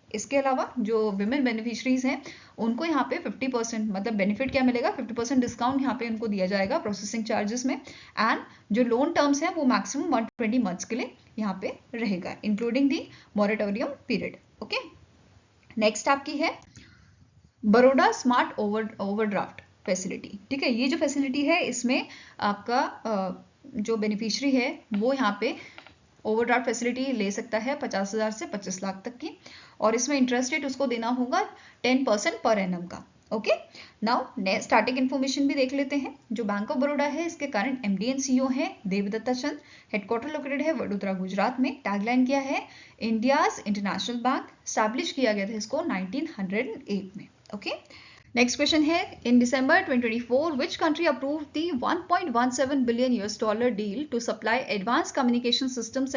इसके अलावा जो विमेन बेनिफिशरीज हैं उनको यहाँ पे 50% मतलब बेनिफिट क्या मिलेगा? 50% डिस्काउंट यहाँ पे उनको दिया जाएगा प्रोसेसिंग चार्जेस में। एंड जो लोन टर्म्स हैं वो मैक्सिमम 120 मंथ्स के लिए यहाँ पे रहेगा, including the moratorium period. Okay, next आपकी है बड़ौदा स्मार्ट ओवरड्राफ्ट फैसिलिटी। ठीक है, ये जो फैसिलिटी है इसमें आपका जो बेनिफिशियरी है वो यहाँ पे ओवरड्राफ्ट फैसिलिटी ले सकता है 50,000 से 25 लाख तक की, और इसमें इंटरेस्ट रेट उसको देना होगा 10% पर एनम का। ओके, नाउ स्टार्टिंग इन्फॉर्मेशन भी देख लेते हैं। जो बैंक ऑफ बड़ौदा है इसके करंट MD एंड CEO है देवदत्ता चंद। हेडक्वार्टर लोकेटेड है वडोदरा गुजरात में। टैगलाइन क्या है? India's international bank. स्टैब्लिश किया गया था इसको 1908 में। ओके, नेक्स्ट क्वेश्चन है, इन December 2024 which country approved the $1.17 billion deal to supply advanced communication system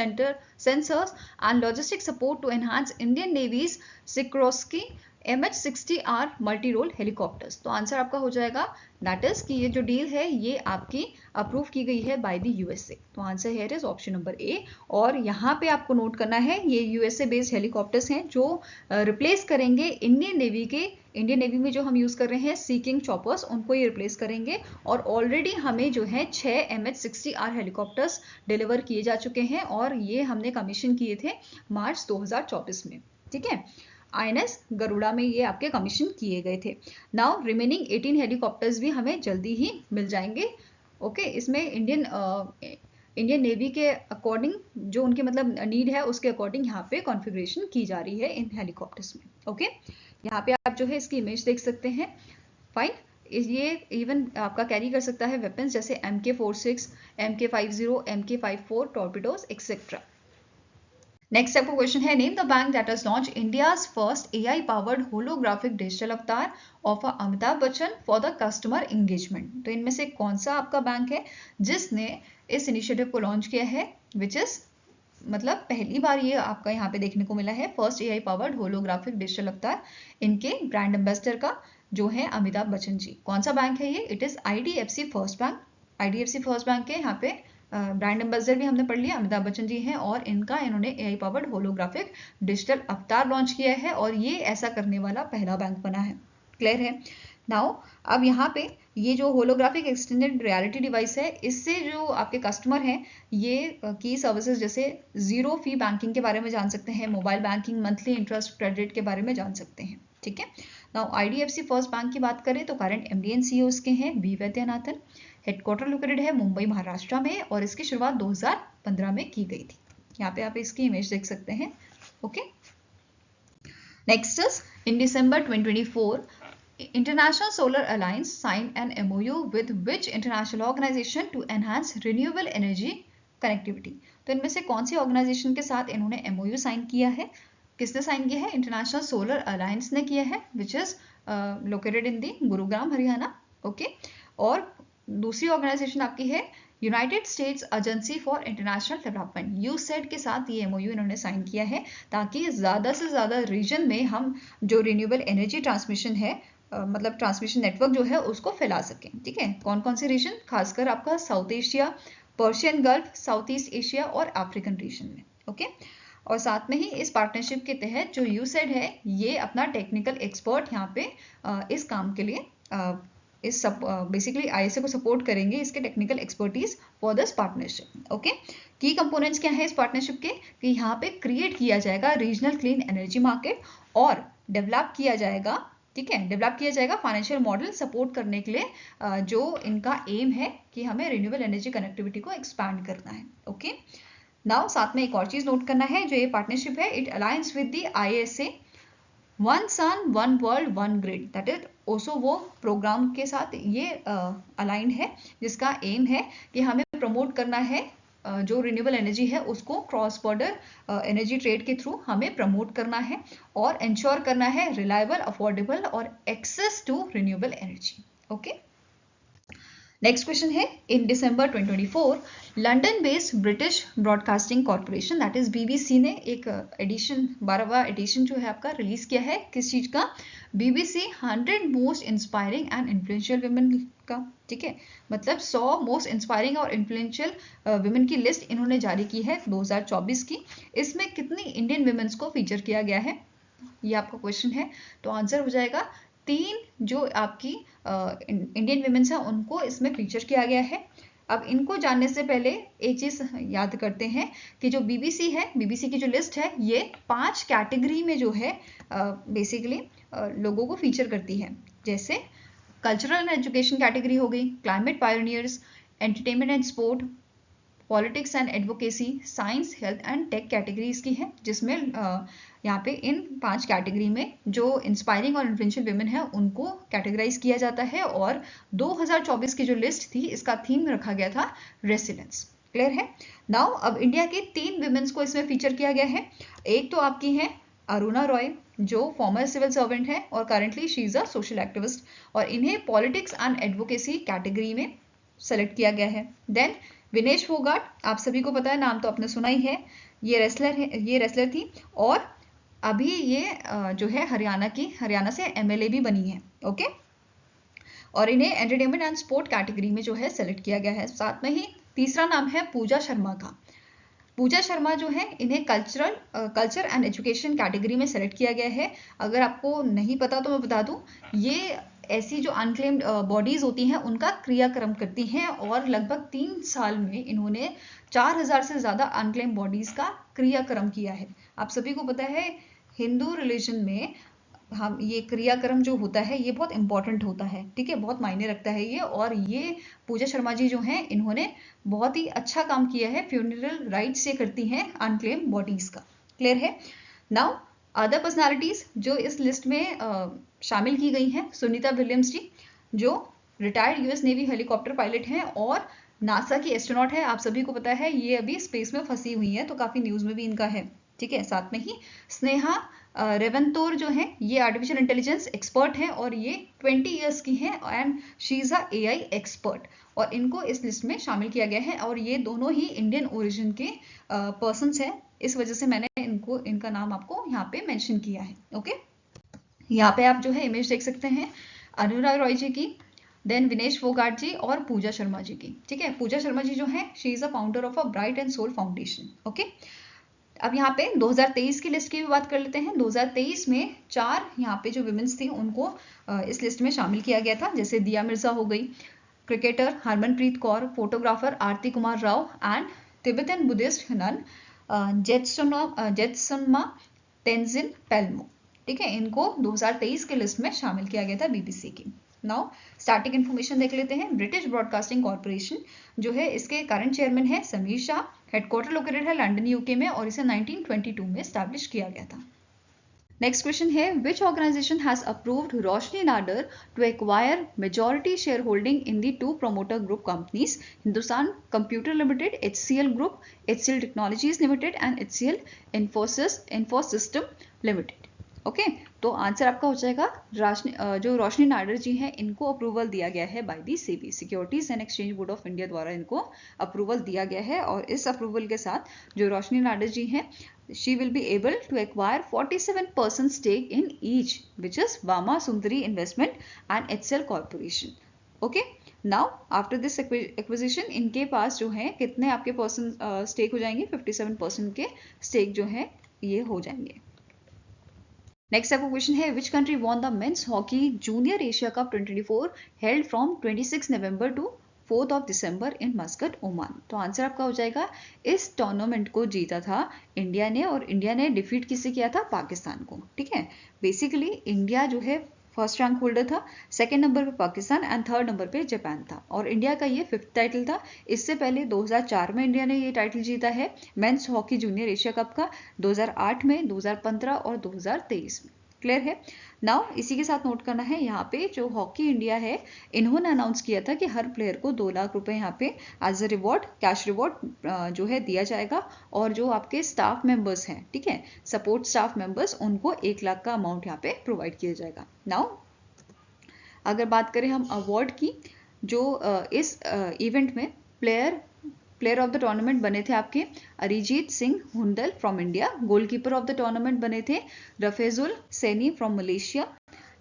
sensors and logistic support to enhance Indian Navy's Sikorsky MH-60R multi role helicopters. तो आंसर आपका हो जाएगा दैट इज कि ये जो डील है ये आपकी अप्रूव की गई है बाय द USA। तो आंसर है it is option number A. और यहाँ पे आपको नोट करना है ये USA बेस्ड हेलीकॉप्टर्स हैं जो रिप्लेस करेंगे इंडियन नेवी में जो हम यूज कर रहे हैं सी किंग चॉपर्स, उनको ये रिप्लेस करेंगे। और ऑलरेडी हमें जो है 6 MH-60R हेलीकॉप्टर्स डिलीवर किए जा चुके हैं और ये हमने कमीशन किए थे मार्च 2024 में। ठीक है, INS गरुड़ा में ये आपके कमीशन किए गए थे। नाउ रिमेनिंग 18 हेलीकॉप्टर्स भी हमें जल्दी ही मिल जाएंगे। ओके, इसमें इंडियन नेवी के अकॉर्डिंग जो उनके मतलब नीड है उसके अकॉर्डिंग यहाँ पे कॉन्फ़िगरेशन की जा रही है इन हेलीकॉप्टर्स में। ओके, यहाँ पे आप जो है इसकी इमेज देख सकते हैं। फाइन, ये इवन आपका कैरी कर सकता है वेपन्स जैसे MK-46, MK-50, MK-54 torpedoes etcetera. Next आपका क्वेश्चन है, name the bank that has launch India's first AI powered holographic digital avatar of Amitabh Bachchan for the customer engagement. तो इनमें से कौन सा आपका बैंक है जिसने इस इनिशिएटिव को लॉन्च किया है, विच इज मतलब पहली बार ये आपका यहाँ पे देखने को मिला है first AI powered holographic digital अवतार। इनके ब्रांड एम्बेसडर का जो है अमिताभ बच्चन जी। कौन सा बैंक है ये? It is IDFC first bank. IDFC first bank के यहाँ पे ब्रांड एम्बेसडर भी हमने पढ़ लिया, अमिताभ बच्चन जी हैं और इन्होंने AI पावर्ड होलोग्राफिक डिजिटल अवतार लॉन्च किया है और ये ऐसा करने वाला पहला बैंक बना है। क्लियर है? नाउ अब यहाँ पे ये जो होलोग्राफिक एक्सटेंडेड रियलिटी डिवाइस है इससे जो आपके कस्टमर हैं ये की सर्विसेज जैसे जीरो फी बैंकिंग के बारे में जान सकते हैं, mobile banking, monthly interest credit के बारे में जान सकते हैं। ठीक है, नाउ IDFC फर्स्ट बैंक की बात करें तो करंट MD एंड CEO इसके हैं V वैद्यनाथन। हेडक्वार्टर लोकेटेड है मुंबई महाराष्ट्र में और इसकी शुरुआत 2015 में की गई थी। यहाँ पे आप इसकी इमेज देख सकते हैं। Okay, next is in December 2024 International Solar Alliance signed an MOU with which international organization to enhance renewable energy connectivity। तो इनमें से कौन सी ऑर्गेनाइजेशन के साथ इन्होंने MOU साइन किया है? किसने साइन किया है? इंटरनेशनल सोलर अलायंस ने किया है which is located in the Gurugram Haryana. Okay, और दूसरी ऑर्गेनाइजेशन आपकी है United States agency for international development USAID के साथ ये एमओयू इन्होंने साइन किया है ताकि ज़्यादा से ज़्यादा रीजन में हम जो रिन्यूएबल एनर्जी ट्रांसमिशन है मतलब ट्रांसमिशन नेटवर्क जो है उसको फैला सकें। ठीक है, कौन कौन से रीजन, खासकर आपका south Asia, Persian gulf, south east Asia और अफ्रीकन रीजन में। ओके, और साथ में ही इस पार्टनरशिप के तहत जो यूसेड है ये अपना टेक्निकल एक्सपर्ट यहाँ पे इस काम के लिए इस बेसिकली आईएसए को सपोर्ट करेंगे, इसके technical expertise for this partnership. Okay, की कंपोनेंट्स क्या है इस पार्टनरशिप के कि यहाँ पे क्रिएट किया जाएगा रीजनल क्लीन एनर्जी मार्केट और डेवलप किया जाएगा, ठीक है, डेवलप किया जाएगा फाइनेंशियल मॉडल सपोर्ट करने के लिए जो इनका एम है कि हमें रिन्यूएबल एनर्जी कनेक्टिविटी को एक्सपैंड करना है। ओके, नाउ साथ में एक और चीज नोट करना है, जो ये पार्टनरशिप है it alliance with the ISA one sun one world one grid, that is also वो प्रोग्राम के साथ ये अलाइंड है जिसका एम है कि हमें प्रमोट करना है जो रिन्यूएबल एनर्जी है उसको क्रॉस बॉर्डर एनर्जी ट्रेड के थ्रू हमें प्रमोट करना है और इंश्योर करना है रिलायबल, अफोर्डेबल और access to renewable energy. Okay, next question है, in December 2024 London based British broadcasting corporation that is BBC ने एक एडिशन 12वां एडिशन जो है आपका रिलीज किया है, किस चीज का, BBC 100 most inspiring and influential women का। ठीक है, मतलब 100 मोस्ट इंस्पायरिंग और इन्फ्लुएंशियल वुमेन की लिस्ट इन्होंने जारी की है 2024 की। इसमें कितनी इंडियन वुमेन्स को फीचर किया गया है, ये आपका क्वेश्चन है। तो आंसर हो जाएगा 3 जो आपकी इंडियन वुमेन्स हैं उनको इसमें फीचर किया गया है। अब इनको जानने से पहले एक चीज याद करते हैं कि जो बीबीसी है, बीबीसी की जो लिस्ट है ये 5 कैटेगरी में जो है बेसिकली लोगों को फीचर करती है, जैसे कल्चरल एंड एजुकेशन कैटेगरी हो गई, climate pioneers, entertainment and sport, politics and advocacy, science, health and tech categories की है, जिसमें यहाँ पे इन 5 कैटेगरी में जो इंस्पायरिंग और इन्फ्लुएंशियल वुमेन है उनको कैटेगराइज किया जाता है। और 2024 की जो लिस्ट थी इसका थीम रखा गया था रेसिलेंस। क्लियर है? नाउ अब इंडिया के 3 वुमेन्स को इसमें फीचर किया गया है। एक तो आपकी है अरुणा रॉय जो फॉर्मर सिविल सर्वेंट है और currently she is a social activist, और इन्हें पॉलिटिक्स एंड एडवोकेसी कैटेगरी में सेलेक्ट किया गया है। देन विनेश फोगाट, आप सभी को पता है, नाम तो आपने सुना ही है, ये रेसलर थी और अभी ये जो है हरियाणा से एमएलए भी बनी है। ओके, और इन्हें एंटरटेनमेंट एंड स्पोर्ट कैटेगरी में जो है सेलेक्ट किया गया है। साथ में ही तीसरा नाम है पूजा शर्मा का। पूजा शर्मा जो है इन्हें कल्चर एंड एजुकेशन कैटेगरी में सेलेक्ट किया गया है। अगर आपको नहीं पता तो मैं बता दूं, ये ऐसी जो अनक्लेम्ड बॉडीज होती हैं उनका क्रियाक्रम करती हैं और लगभग 3 साल में इन्होंने 4000 से ज़्यादा अनक्लेम्ड बॉडीज का क्रियाक्रम किया है। आप सभी को पता है हिंदू रिलीजन में हम ये क्रियाक्रम जो होता है ये बहुत इंपॉर्टेंट होता है, ठीक है, बहुत मायने रखता है ये। और ये पूजा शर्मा जी जो हैं इन्होंने बहुत ही अच्छा काम किया है, फ्यूनरल राइट्स ये करती हैं अनक्लेम्ड बॉडीज का। क्लियर है? नाउ अदर पर्सनालिटीज जो इस लिस्ट में शामिल की गई हैं, सुनीता विलियम्स जी जो retired US navy helicopter pilot हैं और नासा की एस्ट्रोनॉट है। आप सभी को पता है ये अभी स्पेस में फंसी हुई है तो काफी न्यूज में भी इनका है। ठीक है, साथ में ही स्नेहा रेवंतोर जो है ये आर्टिफिशियल इंटेलिजेंस एक्सपर्ट हैं और ये 20 इयर्स की हैं and she is a AI expert, और इनको इस लिस्ट में शामिल किया गया है। और ये दोनों ही इंडियन ओरिजिन के पर्सन्स हैं, इस वजह से मैंने इनका नाम आपको यहाँ पे मेंशन किया है। ओके, यहाँ पे आप जो है इमेज देख सकते हैं अनुरा रॉय जी की, देन विनेश फोगाट जी और पूजा शर्मा जी की। ठीक है, पूजा शर्मा जी जो है she is a founder of a bright and soul foundation. Okay, अब यहाँ पे 2023 की लिस्ट की भी बात कर लेते हैं। 2023 में 4 यहाँ पे जो विमेंस थी उनको इस लिस्ट में शामिल किया गया था, जैसे दिया मिर्जा हो गई, cricketer Harmanpreet Kaur, photographer Aarti Kumar Rao and Tibetan Buddhist nun Jetsunma Tenzin Palmo. ठीक है, इनको 2023 के लिस्ट में शामिल किया गया था बीबीसी की। नाउ स्टैटिक इन्फॉर्मेशन देख लेते हैं। ब्रिटिश ब्रॉडकास्टिंग कॉर्पोरेशन जो है इसके करंट चेयरमैन है समीर शाह, हेडक्वार्टर लोकेटेड है लंदन यूके में और इसे 1922 में एस्टैब्लिश किया गया था। नेक्स्ट क्वेश्चन है, which organisation has approved Roshni Nadar to acquire majority share holding in the 2 promoter group companies, Hindustan computer limited HCL group, HCL technologies limited and HCL infosystem limited. Okay तो आंसर आपका हो जाएगा जो रोशनी नाडर जी हैं इनको अप्रूवल दिया गया है by the SEBI, securities and exchange board of India द्वारा इनको अप्रूवल दिया गया है। और इस अप्रूवल के साथ जो रोशनी नाडर जी हैं she will be able to acquire 47% stake in each, which is Vama Sundari Investment and HCL Corporation. Okay, now after this acquisition इनके पास जो है कितने आपके परसेंट स्टेक हो जाएंगे, 57% के स्टेक जो है ये हो जाएंगे। नेक्स्ट आपका क्वेश्चन है which country won the men's hockey junior Asia cup 2024 held from 26 November to 4 December in Muscat Oman. तो आंसर आपका हो जाएगा इस टूर्नामेंट को जीता था इंडिया ने, और इंडिया ने डिफीट किसे किया था, पाकिस्तान को। ठीक है, बेसिकली इंडिया जो है फर्स्ट रैंक होल्डर था, सेकंड नंबर पे पाकिस्तान एंड थर्ड नंबर पे जापान था, और इंडिया का ये 5th टाइटल था। इससे पहले 2004 में इंडिया ने ये टाइटल जीता है mains hockey junior Asia cup का, 2008 में, 2015 और 2023 में। क्लियर है। नाउ इसी के साथ नोट करना है यहाँ पे जो हॉकी इंडिया है इन्होंने अनाउंस किया था कि हर प्लेयर को 2 लाख रुपए यहाँ पे as a reward, cash reward जो है दिया जाएगा, और जो आपके स्टाफ मेंबर्स हैं, ठीक है, सपोर्ट स्टाफ मेंबर्स, उनको 1 लाख का अमाउंट यहाँ पे प्रोवाइड किया जाएगा। नाउ अगर बात करें हम अवार्ड की, जो इस इवेंट में प्लेयर ऑफ द टूर्नामेंट बने थे आपके Arijeet Singh Hundal from India, goalkeeper of the tournament बने थे Rafezul Saini from Malaysia,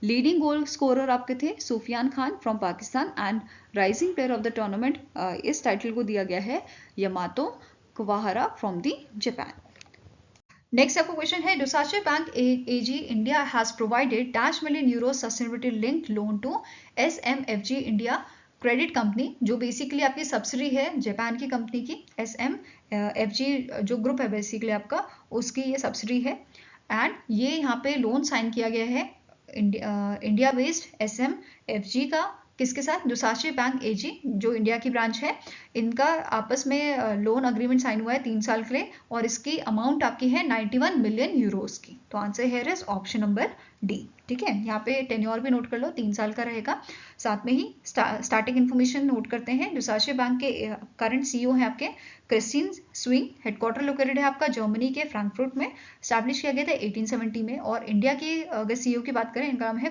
leading goal scorer आपके थे Sufiyan Khan from Pakistan, and rising player of the tournament इस टाइटल को दिया गया है Yamato Kuwahara from the Japan. Next आपका क्वेश्चन है Deutsche bank AG India has provided $1 million sustainability linked loan to SMFG India credit company, जो बेसिकली आपकी सब्सिडी है जापान की कंपनी की। SMFG जो ग्रुप है बेसिकली आपका, उसकी ये सब्सिडी है, एंड ये यहाँ पे लोन साइन किया गया है इंडिया बेस्ड SMFG का, किसके साथ, डोसाचे बैंक एजी जो इंडिया की ब्रांच है, इनका आपस में लोन अग्रीमेंट साइन हुआ है 3 साल के लिए, और इसकी अमाउंट आपकी है 91 मिलियन यूरोस की। तो answer here is option number D. ठीक है, यहाँ पे टेन्योर भी नोट कर लो, 3 साल का रहेगा। साथ में ही स्टार्टिंग इन्फॉर्मेशन नोट करते हैं। डोसाचे बैंक के करंट CEO हैं आपके क्रिस्टीन स्विंग, हेडक्वार्टर लोकेटेड है आपका जर्मनी के फ्रैंकफर्ट में, स्टैब्लिश किया गया था 1870 में। और इंडिया की अगर CEO की बात करें, इनका नाम है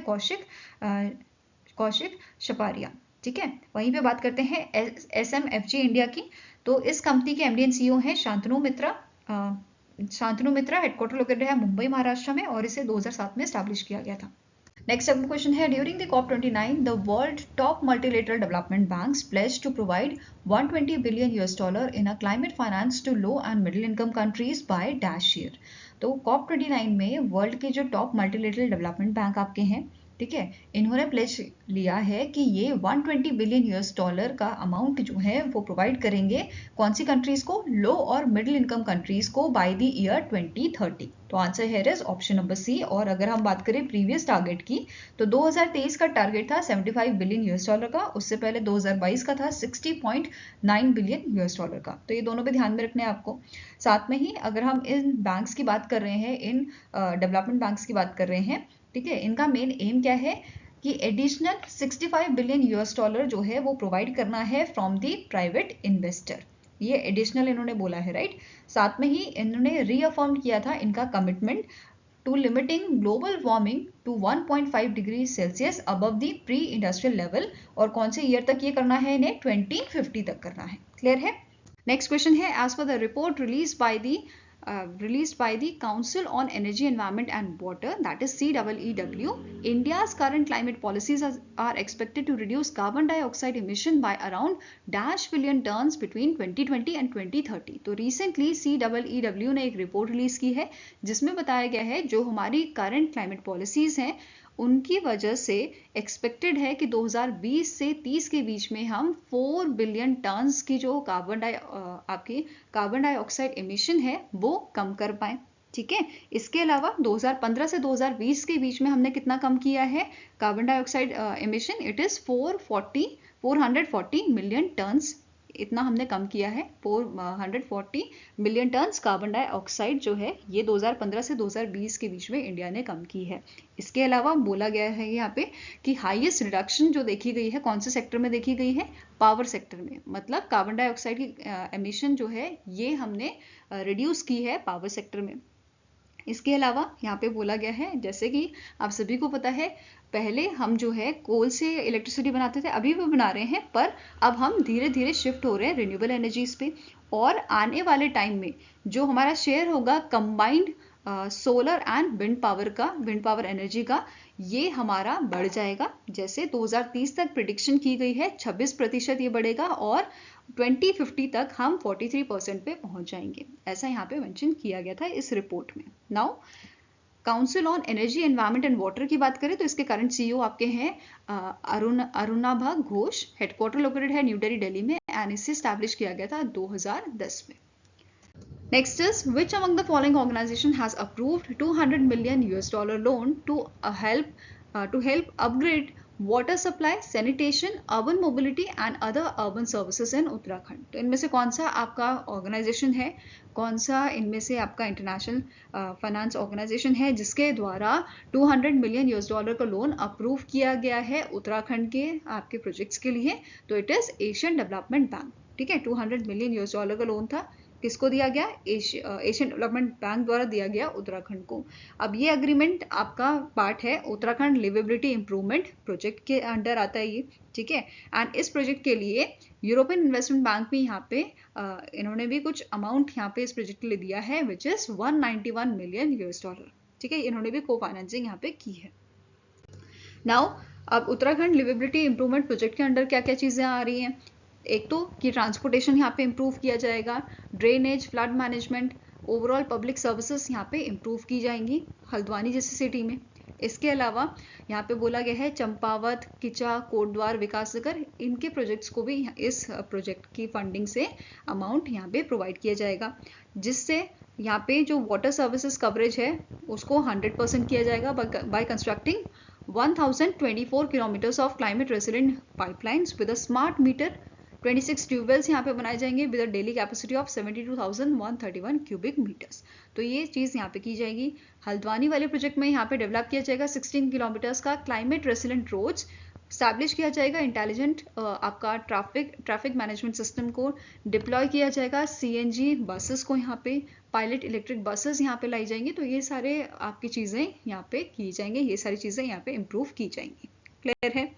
कौशिक शपारिया। ठीक है, वहीं पे बात करते हैं SMFG इंडिया की, तो इस कंपनी के MD एंड CEO हैं शांतनु मित्रा। हेडक्वार्टर लोकेटेड है मुंबई महाराष्ट्र में, और इसे 2007 में स्टैब्लिश किया गया था। नेक्स्ट अब क्वेश्चन है during the COP29 the world top multilateral development banks pledge to provide $120 billion in a climate finance to low and middle income countries by dash year. तो COP29 में वर्ल्ड के जो टॉप मल्टीलेटरल डेवलपमेंट बैंक आपके हैं, ठीक है, इन्होंने प्लेज लिया है कि ये $120 बिलियन का अमाउंट जो है वो प्रोवाइड करेंगे कौन सी कंट्रीज को, लो और मिडिल इनकम कंट्रीज को बाय द ईयर 2030। तो answer here is option number C. और अगर हम बात करें प्रीवियस टारगेट की, तो 2023 का टारगेट था $75 बिलियन का, उससे पहले 2022 का था $60.9 बिलियन का। तो ये दोनों पे ध्यान में रखने हैं आपको। साथ में ही अगर हम इन बैंक्स की बात कर रहे हैं, इन डेवलपमेंट बैंक्स की बात कर रहे हैं, ठीक है, इनका मेन एम क्या है कि एडिशनल $65 बिलियन जो है वो प्रोवाइड करना है फ्रॉम द प्राइवेट इन्वेस्टर। ये एडिशनल इन्होंने बोला है, राइट। साथ में ही इन्होंने रीअफर्म किया था इनका commitment to limiting global warming to 1.5 degree Celsius above the pre industrial level, और कौन से ईयर तक ये करना है, इन्हें 2050 तक करना है। क्लियर है। नेक्स्ट क्वेश्चन है as per the report released by the Council on Energy, Environment and Water, that is CEEW, India's current climate policies are expected to reduce carbon dioxide emission by around dash billion tons between 2020 and 2030। तो recently CEEW ने एक रिपोर्ट रिलीज की है जिसमें बताया गया है जो हमारी करंट क्लाइमेट पॉलिसीज हैं उनकी वजह से एक्सपेक्टेड है कि 2020 से 30 के बीच में हम 4 बिलियन टन्स की जो कार्बन डाइऑक्साइड एमिशन है वो कम कर पाए। ठीक है, इसके अलावा 2015 से 2020 के बीच में हमने कितना कम किया है carbon dioxide emission, it is 440 million turns, इतना हमने कम किया है। 440 मिलियन टन्स कार्बन डाइऑक्साइड जो है ये 2015 से 2020 के बीच में इंडिया ने कम की है। इसके अलावा बोला गया है यहाँ पे कि हाईएस्ट रिडक्शन जो देखी गई है कौन से सेक्टर में देखी गई है, पावर सेक्टर में। मतलब कार्बन डाइऑक्साइड की एमिशन जो है ये हमने रिड्यूस की है पावर सेक्टर में। इसके अलावा यहाँ पे बोला गया है, जैसे कि आप सभी को पता है, पहले हम जो है कोल से इलेक्ट्रिसिटी बनाते थे, अभी भी बना रहे हैं, पर अब हम धीरे धीरे शिफ्ट हो रहे हैं रिन्यूएबल एनर्जीज पे। और आने वाले टाइम में जो हमारा शेयर होगा combined solar and wind power energy का, ये हमारा बढ़ जाएगा। जैसे 2030 तक प्रिडिक्शन की गई है 26% ये बढ़ेगा और 2050 तक हम 43% पे पहुंच जाएंगे, ऐसा यहाँ पे मेंशन किया गया था इस रिपोर्ट में। Now council on energy environment and water की बात करें तो इसके करंट सीईओ आपके हैं अरुणाभा घोष। हेडक्वार्टर लोकेटेड है न्यू दिल्ली में एंड इसे स्टैब्लिश किया गया था 2010 में। Next is, which among the following organization has approved $200 million loan to help upgrade water supply, sanitation, urban mobility and other urban services in Uttarakhand? तो इनमें से कौन सा आपका ऑर्गेनाइजेशन है, कौन सा इनमें से आपका इंटरनेशनल फाइनेंस ऑर्गेनाइजेशन है जिसके द्वारा $200 मिलियन का लोन अप्रूव किया गया है उत्तराखंड के आपके प्रोजेक्ट्स के लिए? तो it is Asian development bank. ठीक है, $200 मिलियन का लोन था, किसको दिया गया? एशियन डेवलपमेंट बैंक द्वारा दिया गया उत्तराखंड को। अब ये अग्रीमेंट आपका पार्ट है उत्तराखंड लिवेबिलिटी इंप्रूवमेंट प्रोजेक्ट के अंडर आता है ये। ठीक है, एंड इस प्रोजेक्ट के लिए यूरोपियन इन्वेस्टमेंट बैंक भी यहाँ पे इन्होंने भी कुछ अमाउंट यहाँ पे इस प्रोजेक्ट के लिए दिया है विच इज $191 मिलियन। ठीक है, इन्होंने भी को फाइनेंसिंग यहाँ पे की है। नाउ अब उत्तराखंड लिवेबिलिटी इंप्रूवमेंट प्रोजेक्ट के अंडर क्या क्या चीजें आ रही हैं? एक तो कि ट्रांसपोर्टेशन यहाँ पे इम्प्रूव किया जाएगा, drainage, flood management, overall public services यहाँ पे इम्प्रूव की जाएंगी हल्द्वानी जैसी सिटी में। इसके अलावा यहाँ पे बोला गया है चंपावत, किचा, कोटद्वार, विकास नगर, इनके प्रोजेक्ट्स को भी इस प्रोजेक्ट की फंडिंग से अमाउंट यहाँ पे प्रोवाइड किया जाएगा, जिससे यहाँ पे जो वाटर सर्विसेज कवरेज है उसको 100% किया जाएगा by constructing 1024 kilometres of climate resilient pipelines with a smart meter. 26 tubewells यहाँ पे बनाए जाएंगे with a daily capacity of 72,131 cubic metres. तो ये चीज़ यहाँ पे की जाएगी। हल्द्वानी वाले प्रोजेक्ट में यहाँ पे डेवलप किया जाएगा 16 किलोमीटर्स का क्लाइमेट रेसिलेंट रोड्स, स्टैब्लिश किया जाएगा इंटेलिजेंट आपका ट्रैफिक मैनेजमेंट सिस्टम को, डिप्लॉय किया जाएगा सीएनजी बसेस को, यहाँ पे पायलट इलेक्ट्रिक बसेस यहाँ पे लाई जाएंगी। तो ये सारे आपकी चीज़ें यहाँ पे की जाएंगी, ये सारी चीज़ें यहाँ पे इम्प्रूव की जाएंगी। क्लियर है?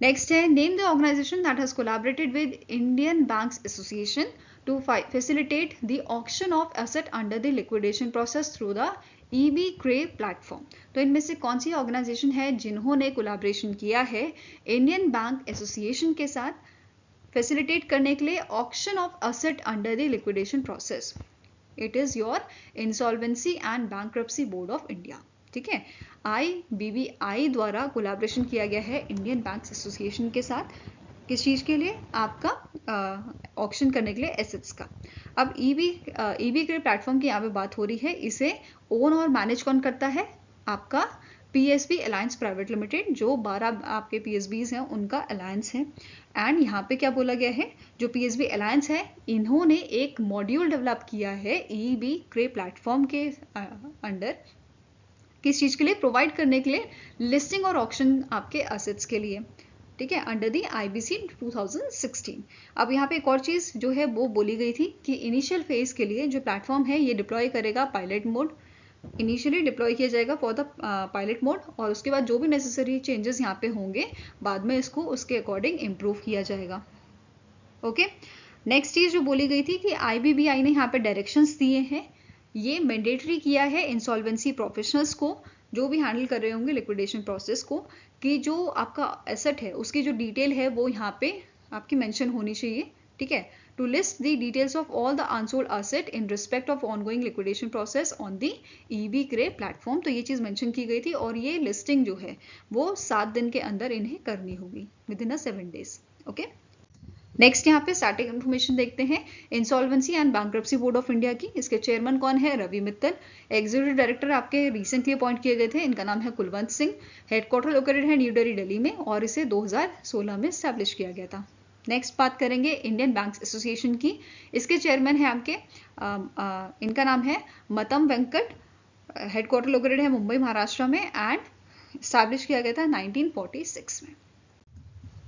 नेक्स्ट है, name the organization that has collaborated with Indian banks association to facilitate the auction of asset under the liquidation process through the eBKray platform. तो इनमें से कौन सी ऑर्गेनाइजेशन है जिन्होंने कोलैबोरेशन किया है इंडियन बैंक एसोसिएशन के साथ फैसिलिटेट करने के लिए auction of asset under the liquidation process? It is your insolvency and bankruptcy board of India. ठीक है, IBBI द्वारा कोलैबोरेशन किया गया है इंडियन बैंक्स एसोसिएशन के साथ, किस चीज़ के लिए? आपका ऑक्शन करने के लिए एसेट्स का। अब ईबी क्रे प्लेटफॉर्म की यहाँ पे बात हो रही है, इसे ओन और मैनेज कौन करता है? आपका PSB अलायंस प्राइवेट लिमिटेड, जो 12 आपके PSBs हैं उनका अलायंस है। एंड यहाँ पे क्या बोला गया है, जो PSB अलायंस है इन्होंने एक मॉड्यूल डेवलप किया है ईबी क्रे प्लेटफॉर्म के अंडर, किस चीज़ के लिए? प्रोवाइड करने के लिए लिस्टिंग और ऑक्शन आपके एसेट्स के लिए। ठीक है, अंडर दी IBC 2016। अब यहाँ पे एक और चीज़ जो है वो बोली गई थी कि इनिशियल फेज के लिए जो प्लेटफॉर्म है ये डिप्लॉय करेगा पायलट मोड, इनिशियली डिप्लॉय किया जाएगा फॉर द पायलट मोड, और उसके बाद जो भी नेसेसरी चेंजेस यहाँ पे होंगे बाद में इसको उसके अकॉर्डिंग इम्प्रूव किया जाएगा। ओके, नेक्स्ट चीज़ जो बोली गई थी कि IBBI ने यहाँ पे डायरेक्शंस दिए हैं, ये मैंडेटरी किया है इंसॉल्वेंसी प्रोफेशनल्स को, जो भी हैंडल कर रहे होंगे लिक्विडेशन प्रोसेस को, कि जो आपका एसेट है उसकी जो डिटेल है वो यहाँ पे आपकी मेंशन होनी चाहिए। ठीक है, to list the details of all the unsold asset in respect of ongoing liquidation process on the eBKray platform. तो ये चीज़ मेंशन की गई थी और ये लिस्टिंग जो है वो 7 दिन के अंदर इन्हें करनी होगी, with in 7 days। Okay, next यहाँ पे स्टैटिक इन्फॉर्मेशन देखते हैं insolvency and bankruptcy board of India की। इसके चेयरमैन कौन है? रवि मित्तल। एग्जीक्यूटिव डायरेक्टर आपके रिसेंटली अपॉइंट किए गए थे, इनका नाम है कुलवंत सिंह। हेडक्वार्टर लोकेटेड है न्यू दिल्ली में और इसे 2016 में स्टैब्लिश किया गया था। नेक्स्ट बात करेंगे इंडियन बैंक्स एसोसिएशन की। इसके चेयरमैन है आपके इनका नाम है मतम वेंकट। हेडक्वार्टर लोकेटेड है मुंबई महाराष्ट्र में एंड स्टैब्लिश किया गया था 1946 में।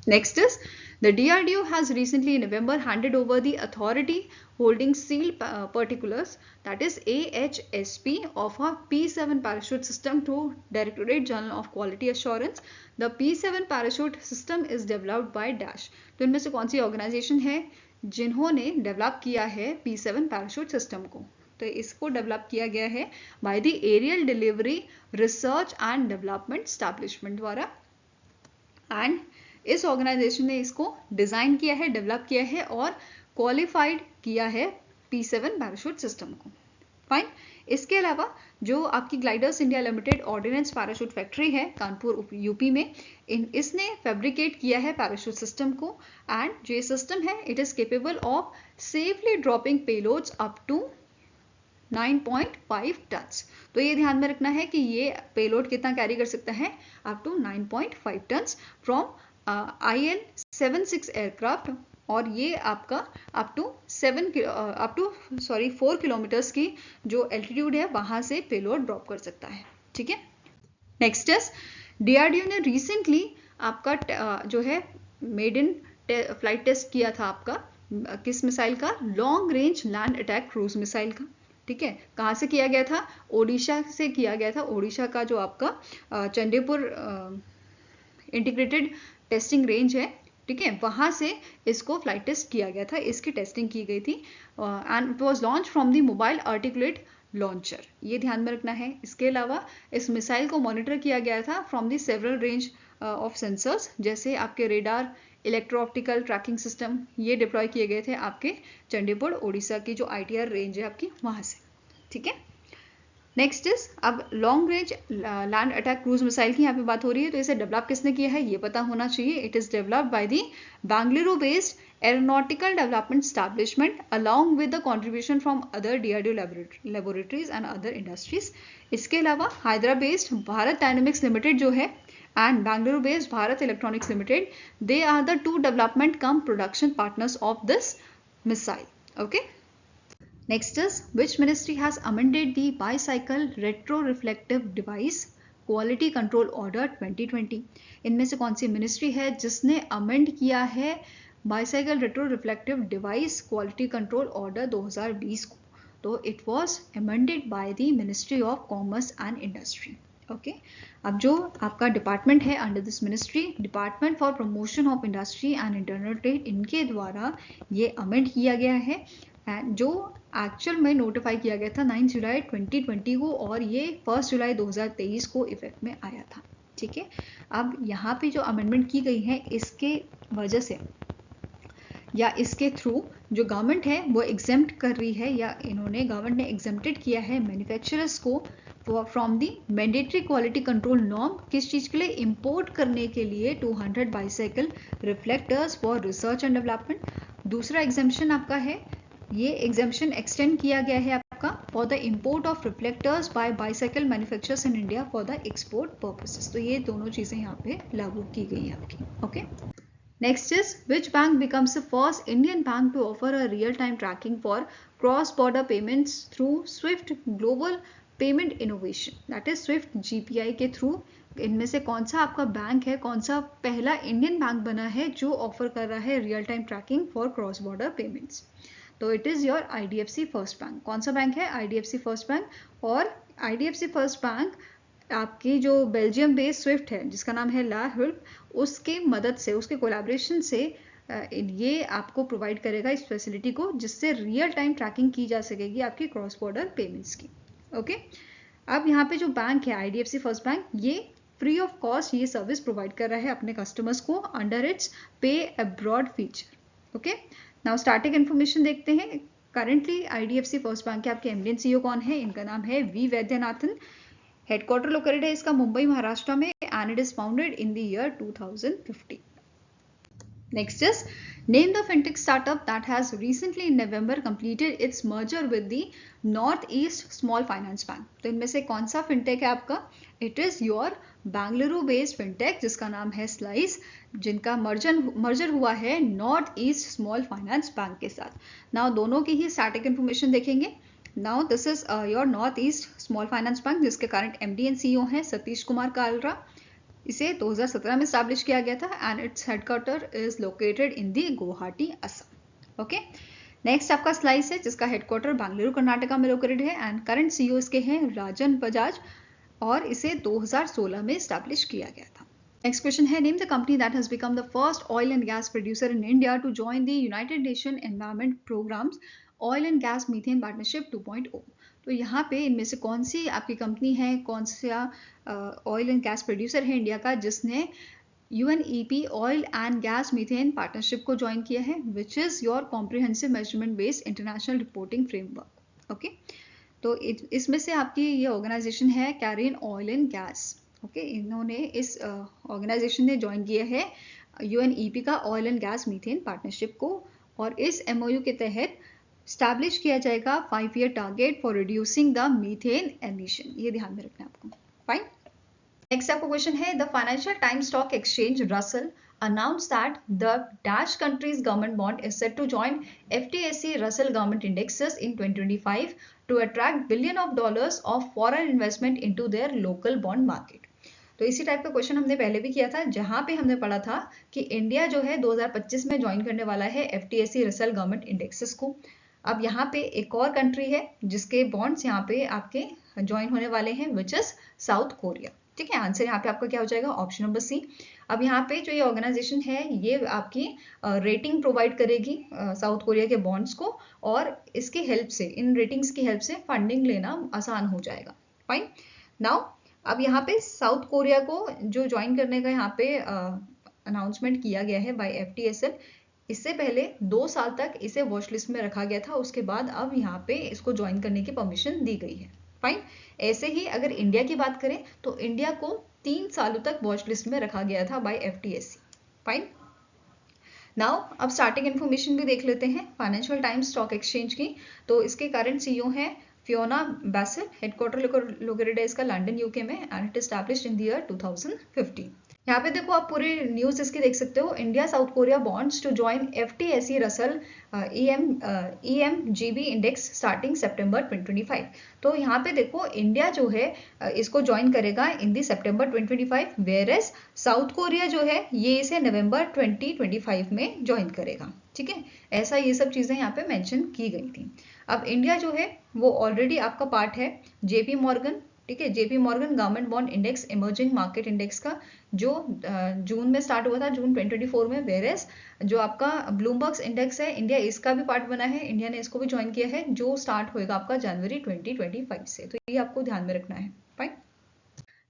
Next is the DRDO has recently in November handed over the authority holding sealed particulars, that is AHSP, of a P7 parachute system to Directorate General of Quality Assurance. The P7 parachute system is developed by Dash. तो इनमें से कौन सी ऑर्गेनाइजेशन है जिन्होंने डेवलप किया है P7 पैराशूट सिस्टम को? तो इसको डेवलप किया गया है by the aerial delivery research and development establishment द्वारा, एंड इस ऑर्गेनाइजेशन ने इसको डिजाइन किया है, डेवलप किया है और क्वालिफाइड किया है P7 पैराशूट सिस्टम को। फाइन। इसके अलावा जो आपकी gliders India limited ordnance parachute factory है कानपुर यूपी में, इसने फैब्रिकेट किया है पैराशूट सिस्टम को, एंड जो ये सिस्टम है it is capable of safely dropping payloads up to 9.5 tons. तो ये ध्यान में रखना है कि ये पेलोड कितना कैरी कर सकता है, up to 9.5 tons from IL-76 aircraft, और ये आपका अप टू 4 किलोमीटर्स की जो एल्टीट्यूड है वहां से पेलोड ड्रॉप कर सकता है। ठीक है। नेक्स्ट इज DRDO ने रिसेंटली आपका जो है मेड इन फ्लाइट टेस्ट किया था आपका किस मिसाइल का, long range land attack cruise missile का। ठीक है। कहाँ से किया गया था, ओडिशा से किया गया था। ओडिशा का जो आपका चंडीपुर इंटीग्रेटेड टेस्टिंग रेंज है, ठीक है, वहां से इसको फ्लाइट टेस्ट किया गया था, इसकी टेस्टिंग की गई थी, and it was launch from the mobile articulate launcher. ये ध्यान में रखना है। इसके अलावा इस मिसाइल को मॉनिटर किया गया था from the several range of sensors, जैसे आपके radar, electro optical tracking system, ये डिप्लॉय किए गए थे आपके चंडीपुर ओडिशा की जो ITR रेंज है आपकी वहां से। ठीक है। नेक्स्ट इज अब long range land attack cruise missile की यहाँ पे बात हो रही है, तो इसे डेवलप किसने किया है ये पता होना चाहिए। It is developed by the Bengaluru based aeronautical development establishment along with the contribution from other DRDO laboratories and other industries. इसके अलावा Hyderabad based Bharat dynamics limited जो है and Bengaluru based Bharat electronics limited, they are the 2 development cum production partners of this missile. Okay. Next is which ministry has amended the bicycle retroreflective device quality control order 2020? इनमें से कौन सी मिनिस्ट्री है जिसने अमेंड किया है bicycle retroreflective device quality control order 2020 को? तो it was amended by the ministry of commerce and industry. Okay. अब जो आपका डिपार्टमेंट है under this ministry, department for promotion of industry and internal trade, इनके द्वारा ये अमेंड किया गया है, जो एक्चुअल में नोटिफाई किया गया था 9 जुलाई 2020 को, और ये 1 जुलाई 2023 को इफेक्ट में आया था। ठीक है। अब यहाँ पे जो अमेंडमेंट की गई है इसके वजह से या इसके थ्रू जो गवर्नमेंट है वो एग्जेम्प्ट कर रही है, या इन्होंने गवर्नमेंट ने एग्जेम्प्टेड किया है मैन्युफैक्चरर्स को from the mandatory quality control norm, किस चीज़ के लिए, इंपोर्ट करने के लिए 200 bicycle reflectors for research and development. दूसरा एग्जेम्पशन आपका है, ये एग्जेम्पशन एक्सटेंड किया गया है आपका for the import of reflectors by bicycle manufacturers in India for the export purposes. तो ये दोनों चीज़ें यहाँ पे लागू की गई है आपकी। Okay. Next is which bank becomes the first Indian bank to offer a real-time tracking for cross-border payments through SWIFT Global Payment Innovation, that is SWIFT GPI के थ्रू। इनमें से कौन सा आपका बैंक है, कौन सा पहला इंडियन बैंक बना है जो ऑफर कर रहा है real time tracking for cross border payments? तो it is your IDFC first bank. कौन सा बैंक है? IDFC first bank. और IDFC फर्स्ट बैंक आपकी जो बेल्जियम बेस्ड स्विफ्ट है जिसका नाम है ला हेल्प, उसके मदद से, उसके कोलैबोरेशन से ये आपको प्रोवाइड करेगा इस फैसिलिटी को, जिससे रियल टाइम ट्रैकिंग की जा सकेगी आपकी क्रॉस बॉर्डर पेमेंट्स की। ओके। अब यहाँ पे जो बैंक है IDFC फर्स्ट बैंक, ये फ्री ऑफ कॉस्ट ये सर्विस प्रोवाइड कर रहा है अपने कस्टमर्स को अंडर इट्स पे abroad feature. Okay. Now starting information देखते हैं। करंटली IDFC फर्स्ट बैंक के आपके MD CEO कौन है? इनका नाम है V वैद्यनाथन। हेडक्वार्टर लोकेटेड है इसका मुंबई महाराष्ट्र में, and it is founded in the year 2015। Next is name the fintech startup that has recently in November completed it's merger with the north east small finance bank. तो इनमें से कौन सा फिनटेक है आपका? It is your Bengaluru based fintech जिसका नाम है स्लाइस, जिनका मर्जर हुआ है north east small finance bank के साथ। नाउ दोनों की ही स्टैटिक इन्फॉर्मेशन देखेंगे। Now this is your north east small finance bank जिसके करंट MD एंड CEO हैं सतीश कुमार कालरा। इसे 2017 में स्टैब्लिश किया गया था and its headquarter is located in the Guwahati Assam. Okay, next आपका स्लाइस है जिसका हेडक्वार्टर बेंगलुरु कर्नाटका में लोकेटेड है एंड करंट सीईओ इसके हैं राजन बजाज और इसे 2016 में स्टैब्लिश किया गया था। नेक्स्ट क्वेश्चन है, name the company that has become the first oil and gas producer in India to join the United Nation Environment Programmes oil and gas methane partnership 2.0। तो यहाँ पे इनमें से कौन सी आपकी कंपनी है, कौन सा ऑयल एंड गैस प्रोड्यूसर है इंडिया का जिसने UNEP oil and gas methane partnership को ज्वाइन किया है, which is your comprehensive measurement based international reporting framework. Okay, तो इसमें से आपकी ये ऑर्गेनाइजेशन है Karin oil and gas. Okay, इन्होंने इस ऑर्गेनाइजेशन ने ज्वाइन किया है UNEP का oil and gas methane partnership को और इस MOU के तहत स्टैब्लिश किया जाएगा 5-year target for reducing the methane emission. ये ध्यान में रखना है आपको। फाइन, नेक्स्ट आपका क्वेश्चन है, the financial times stock exchange Russell announced that the dash country's government bond is set to join FTSE Russell government indexes in 2025 to attract billion of dollars of foreign investment into their local bond market। तो इसी टाइप का क्वेश्चन हमने पहले भी किया था जहां पे हमने पढ़ा था कि इंडिया जो है 2025 में ज्वाइन करने वाला है FTSE Russell गवर्नमेंट इंडेक्सेस को। अब यहाँ पे एक और कंट्री है जिसके बॉन्ड्स यहाँ पे आपके ज्वाइन होने वाले हैं विच इज साउथ कोरिया। ठीक है, आंसर यहाँ पे आपका क्या हो जाएगा, ऑप्शन नंबर सी। अब यहाँ पे जो ये ऑर्गेनाइजेशन है ये आपकी रेटिंग प्रोवाइड करेगी साउथ कोरिया के बॉन्ड्स को और इसकी हेल्प से, इन रेटिंग्स की हेल्प से फंडिंग लेना आसान हो जाएगा। फाइन, नाउ अब यहाँ पे साउथ कोरिया को जो ज्वाइन करने का यहाँ पे अनाउंसमेंट किया गया है बाय FTSL, इससे पहले 2 साल तक इसे वॉच लिस्ट में रखा गया था, उसके बाद अब यहाँ पे इसको ज्वाइन करने की परमिशन दी गई है। फाइन, ऐसे ही अगर इंडिया की बात करें तो इंडिया को 3 सालों तक वॉच लिस्ट में रखा गया था बाय FTSE। फाइन, नाउ अब स्टार्टिंग इन्फॉर्मेशन भी देख लेते हैं फाइनेंशियल टाइम्स स्टॉक एक्सचेंज की। तो इसके करंट CEO हैं फियोना बैसिल, हेडक्वार्टर लोकेटेड है इसका लंदन UK में and it established in the year 2015। यहाँ पे देखो आप पूरी न्यूज इसकी देख सकते हो, India South Korea bonds to join FTSE Russell EMGB index starting September 2025। तो यहाँ पे देखो इंडिया जो है इसको ज्वाइन करेगा इन दी सितंबर 2025, वेयर एज साउथ कोरिया जो है ये इसे नवंबर 2025 में ज्वाइन करेगा। ठीक है, ऐसा ये सब चीजें यहाँ पे मेंशन की गई थी। अब इंडिया जो है वो ऑलरेडी आपका पार्ट है JP मॉर्गन। ठीक है, JP Morgan government bond index emerging market index का जो जून में स्टार्ट हुआ था, जून 2024 में, वेरेस जो आपका ब्लूमबर्ग्स इंडेक्स है इंडिया इसका भी पार्ट बना है, इंडिया ने इसको भी ज्वाइन किया है जो स्टार्ट होएगा आपका जनवरी 2025 से। तो ये आपको ध्यान में रखना है। फाइन,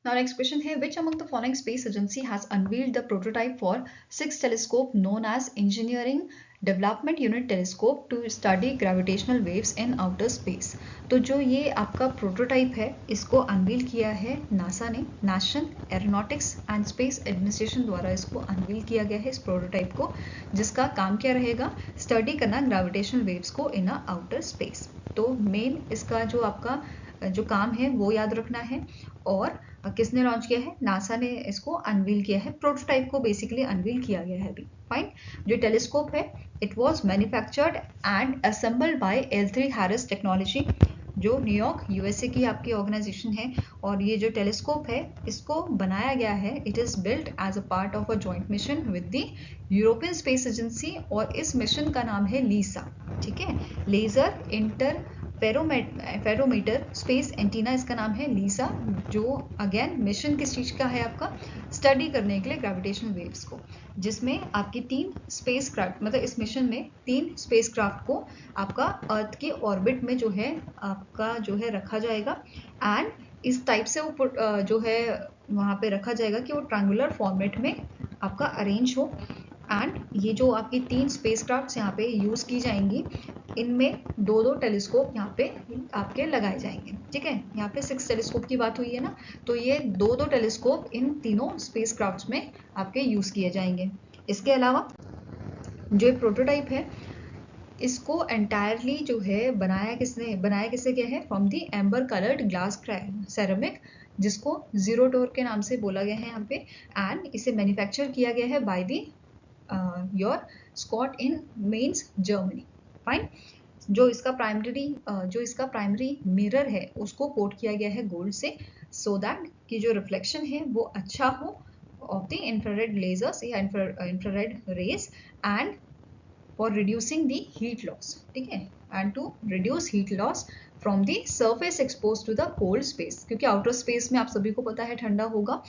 now next question है, which among the following space agency has unveiled the prototype for 6 telescope known as engineering development unit telescope to study gravitational waves in outer space. तो जो ये आपका प्रोटोटाइप है इसको अनवील किया है नासा ने, national aeronautics and space administration द्वारा इसको अनवील किया गया है इस प्रोटोटाइप को, जिसका काम क्या रहेगा, स्टडी करना ग्रेविटेशनल वेव्स को इन आउटर स्पेस। तो मेन इसका जो आपका जो काम है वो याद रखना है और किसने लॉन्च किया है, नासा ने इसको अनवील किया है, प्रोटोटाइप को बेसिकली अनवील किया गया है अभी। फाइन, जो टेलीस्कोप है it was manufactured and assembled by L3 Harris technology जो न्यूयॉर्क USA की आपकी ऑर्गेनाइजेशन है और ये जो टेलीस्कोप है इसको बनाया गया है, it is built as a part of a joint mission with the European space Agency और इस मिशन का नाम है लीसा। ठीक है, Laser Interferometer Space Antenna इसका नाम है लीसा, जो अगेन मिशन किस चीज का है आपका, स्टडी करने के लिए ग्रेविटेशनल वेव्स को, जिसमें आपकी 3 स्पेस क्राफ्ट, मतलब इस मिशन में 3 स्पेस क्राफ्ट को आपका अर्थ के ऑर्बिट में जो है आपका जो है रखा जाएगा एंड इस टाइप से वो जो है वहाँ पे रखा जाएगा कि वो ट्रायंगुलर फॉर्मेट में आपका अरेंज हो एंड ये जो आपकी 3 स्पेस क्राफ्ट यहाँ पे यूज की जाएंगी, इनमें 2-2 टेलीस्कोप यहाँ पे आपके लगाए जाएंगे। ठीक है, यहाँ पे 6 टेलीस्कोप की बात हुई है ना, तो ये 2-2 टेलीस्कोप इन तीनों स्पेस क्राफ्ट में आपके यूज किए जाएंगे। इसके अलावा जो प्रोटोटाइप है इसको एंटायरली जो है बनाया किससे गया है, from the amber coloured glass ceramic, जिसको जीरो डोर के नाम से बोला गया है यहाँ पे, एंड इसे मैन्युफैक्चर किया गया है by the your Schott in Mainz Germany. Fine, जो इसका प्राइमरी मिरर है उसको कोट किया गया है गोल्ड से, सो दैट कि जो रिफ्लेक्शन है वो अच्छा हो ऑफ द इंफ्रारेड लेजर्स या infrared rays and for reducing the heat loss, ठीक है, and to reduce heat loss from the surface expose to the cold space, क्योंकि आउटर स्पेस में आप सभी को पता है ठंडा होगा,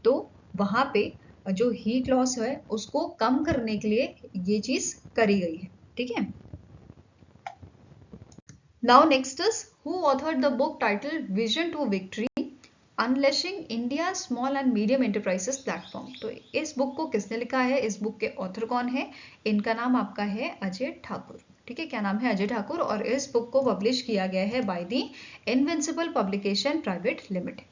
तो वहां पे जो हीट लॉस है उसको कम करने के लिए ये चीज करी गई है, ठीक है। Now next is who authored the book title vision to victory unleashing India small and medium enterprises platform. तो इस बुक को किसने लिखा है, इस बुक के ऑथर कौन है, इनका नाम आपका है अजय ठाकुर, ठीक है, क्या नाम है, अजय ठाकुर, और इस बुक को पब्लिश किया गया है by the invincible publication private limited.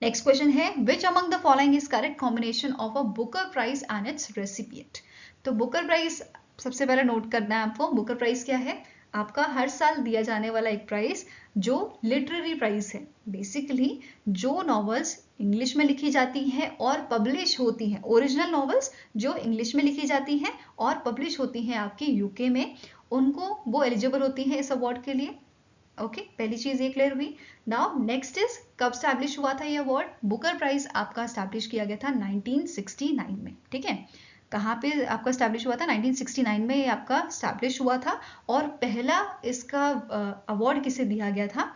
Next question है which among the following is correct combination of a Booker prize and its recipient. तो बुकर प्राइज सबसे पहले नोट करना है आपको, बुकर प्राइज क्या है, आपका हर साल दिया जाने वाला एक प्राइज जो लिटरेरी प्राइज है, बेसिकली जो नॉवेल्स इंग्लिश में लिखी जाती हैं और पब्लिश होती हैं, ओरिजिनल नॉवेल्स जो इंग्लिश में लिखी जाती हैं और पब्लिश होती हैं आपकी यूके में, उनको वो एलिजिबल होती हैं इस अवार्ड के लिए। ओके, पहली चीज ये क्लियर हुई। नाउ नेक्स्ट इज कब स्टैब्लिश हुआ था ये अवार्ड, बुकर प्राइज आपका स्टैब्लिश किया गया था 1969 में, ठीक है, कहाँ पे आपका स्टैब्लिश हुआ था, 1969 में ये आपका स्टैब्लिश हुआ था, और पहला इसका अवार्ड किसे दिया गया था,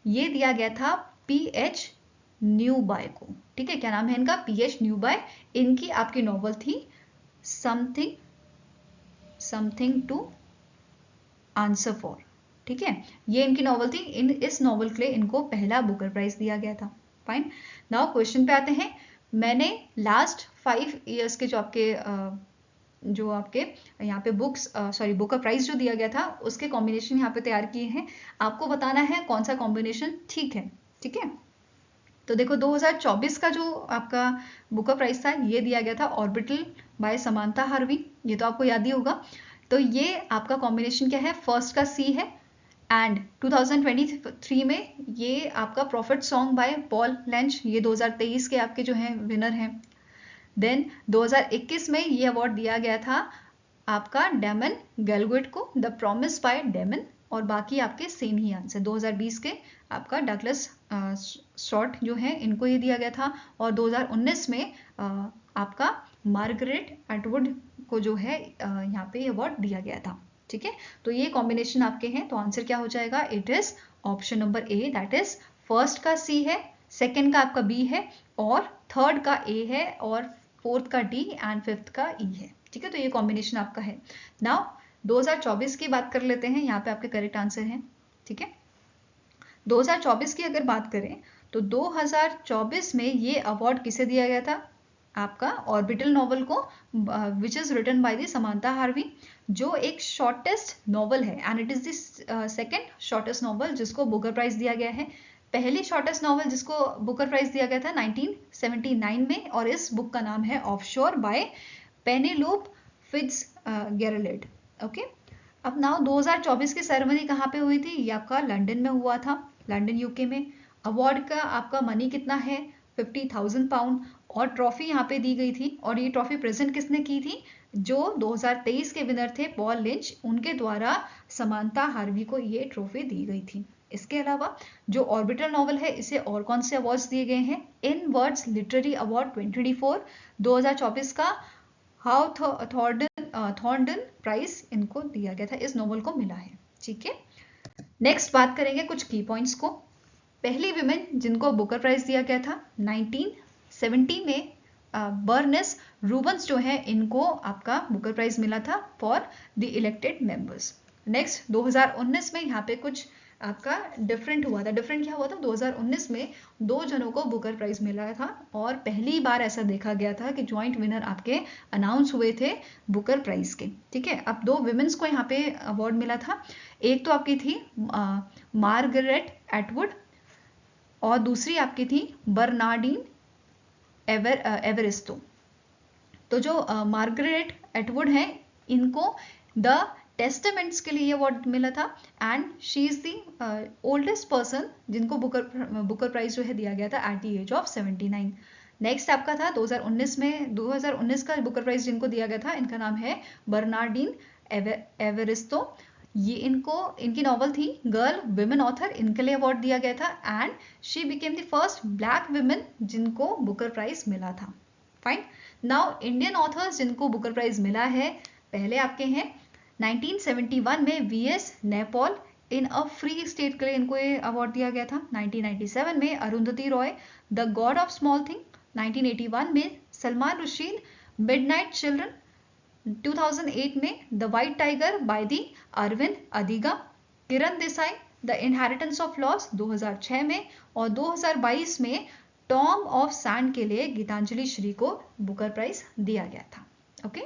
ये दिया गया था PH न्यूबाय को, ठीक है, क्या नाम है इनका, PH न्यूबाय, इनकी आपकी नॉवल थी समथिंग टू आंसर फॉर, ठीक है, ये इनकी नॉवल थी, इस नॉवल के लिए इनको पहला बुकर प्राइज दिया गया था। फाइन, नाउ क्वेश्चन पे आते हैं। मैंने लास्ट 5 इयर्स के जो आपके यहाँ पे बुकर प्राइज जो दिया गया था उसके कॉम्बिनेशन यहाँ पे तैयार किए हैं, आपको बताना है कौन सा कॉम्बिनेशन ठीक है, ठीक है। तो देखो 2024 का जो आपका बुकर प्राइज था ये दिया गया था ऑर्बिटल बाय समांथा हार्वी, ये तो आपको याद ही होगा। तो ये आपका कॉम्बिनेशन क्या है, फर्स्ट का C है, एंड 2023 में ये आपका profit song by Paul lens, ये 2023 के आपके जो हैं विनर हैं। देन 2021 में ये अवार्ड दिया गया था आपका डेमन गैलगुइट को, द प्रॉमिस बाय डेमन, और बाकी आपके सेम ही आंसर। 2020 के आपका डगलस शॉर्ट जो है इनको ये दिया गया था, और 2019 में आपका मार्गरेट एटवुड को जो है यहाँ पे अवार्ड दिया गया था, ठीक है। तो ये कॉम्बिनेशन आपके हैं, तो आंसर क्या हो जाएगा, it is option number A, that is first का C है, सेकंड का आपका B है, और थर्ड का A है, और फोर्थ का D एंड फिफ्थ का E है, ठीक है। तो ये कॉम्बिनेशन आपका है। नाउ 2024 की बात कर लेते हैं, यहाँ पे आपके करेक्ट आंसर हैं, ठीक है। 2024 की अगर बात करें तो 2024 में ये अवार्ड किसे दिया गया था, आपका ऑर्बिटल नॉवल को, which is written by the Samantha Harvey, जो एक शॉर्टेस्ट नॉवल है, and it is the second shortest novel जिसको बुकर प्राइज दिया गया है। पहली शॉर्टेस्ट नॉवल जिसको बुकर प्राइज दिया गया था 1979 में, और इस बुक का नाम है Offshore by Penelope Fitzgerald. Okay, अब नाउ 2024 की सेरेमनी कहाँ पे हुई थी, ये आपका लंदन में हुआ था, लंदन यूके में। अवार्ड का आपका मनी कितना है, 50,000 पाउंड, और ट्रॉफी यहाँ पे दी गई थी, और ये ट्रॉफी प्रेजेंट किसने की थी, जो 2023 के विनर थे पॉल लिंच, उनके द्वारा समांथा हार्वी को ये ट्रॉफी दी गई थी। इसके अलावा जो ऑर्बिटल नॉवल है इसे और कौन से अवार्ड्स दिए गए हैं, इन वर्ड्स लिटरेरी अवार्ड 2024 2024 का हाउ थॉर्नडन प्राइज इनको दिया गया था, इस नॉवल को मिला है, ठीक है। नेक्स्ट बात करेंगे कुछ की पॉइंट्स को। पहली विमेन जिनको बुकर प्राइज दिया गया था 1970 में, बर्नेस रूबन्स जो है इनको आपका बुकर प्राइज मिला था for the elected members. Next 2019 में यहाँ पे कुछ आपका डिफरेंट हुआ था। डिफरेंट क्या हुआ था, 2019 में 2 जनों को बुकर प्राइज मिला था, और पहली बार ऐसा देखा गया था कि ज्वाइंट विनर आपके अनाउंस हुए थे बुकर प्राइज के, ठीक है। अब 2 विमेन्स को यहाँ पे अवार्ड मिला था, एक तो आपकी थी मार्गरेट एटवुड, और दूसरी आपकी थी बर्नार्डीन एवरिस्टो। तो जो मार्गरेट एटवुड हैं इनको द टेस्टामेंट्स के लिए अवार्ड मिला था, and she is the oldest person जिनको बुकर प्राइज जो है दिया गया था at the age of 79। Next आपका था 2019 का बुकर प्राइज जिनको दिया गया था, इनका नाम है बर्नार्डीन एवरिस्टो। ये इनकी नॉवल थी गर्ल विमेन ऑथर, इनके लिए अवार्ड दिया गया था and she became the first black women जिनको बुकर प्राइज मिला था। फाइन। नाउ इंडियन ऑथर्स जिनको बुकर प्राइज मिला है, पहले आपके हैं 1971 में VS Naipaul, in a free state के लिए इनको ये अवार्ड दिया गया था। 1997 में Arundhati Roy, the god of small thing. 1981 में सलमान रुशीद, मिडनाइट चिल्ड्रन। 2008 में the white tiger by the Aravind Adiga. Kiran Desai, the inheritance of loss 2006 में। और 2022 में टॉम ऑफ सैंड के लिए गीतांजलि श्री को बुकर प्राइज दिया गया था। ओके,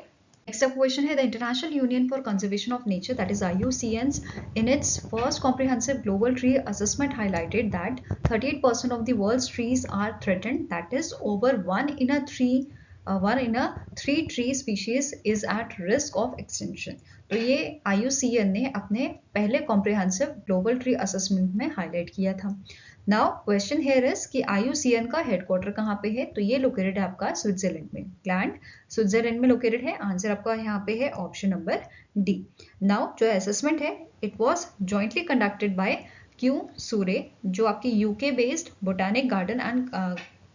नेक्स्ट अप क्वेश्चन है the international union for conservation of nature that is IUCN in its first comprehensive global tree assessment highlighted that 38% of the world's trees are threatened, that is over one in a three tree species is at risk of extinction। तो ये IUCN ने अपने पहले कॉम्प्रिहेंसिव ग्लोबल ट्री असेसमेंट में हाईलाइट किया था। नाउ क्वेश्चन हियर इज कि IUCN का हेडक्वार्टर कहाँ पे है, तो ये लोकेटेड है आपका स्विट्जरलैंड में, ग्लैंड स्विट्जरलैंड में लोकेटेड है। आंसर आपका यहाँ पे है ऑप्शन नंबर डी। नाउ जो असेसमेंट है it was jointly conducted by Kew Surrey, जो आपकी UK based botanic garden and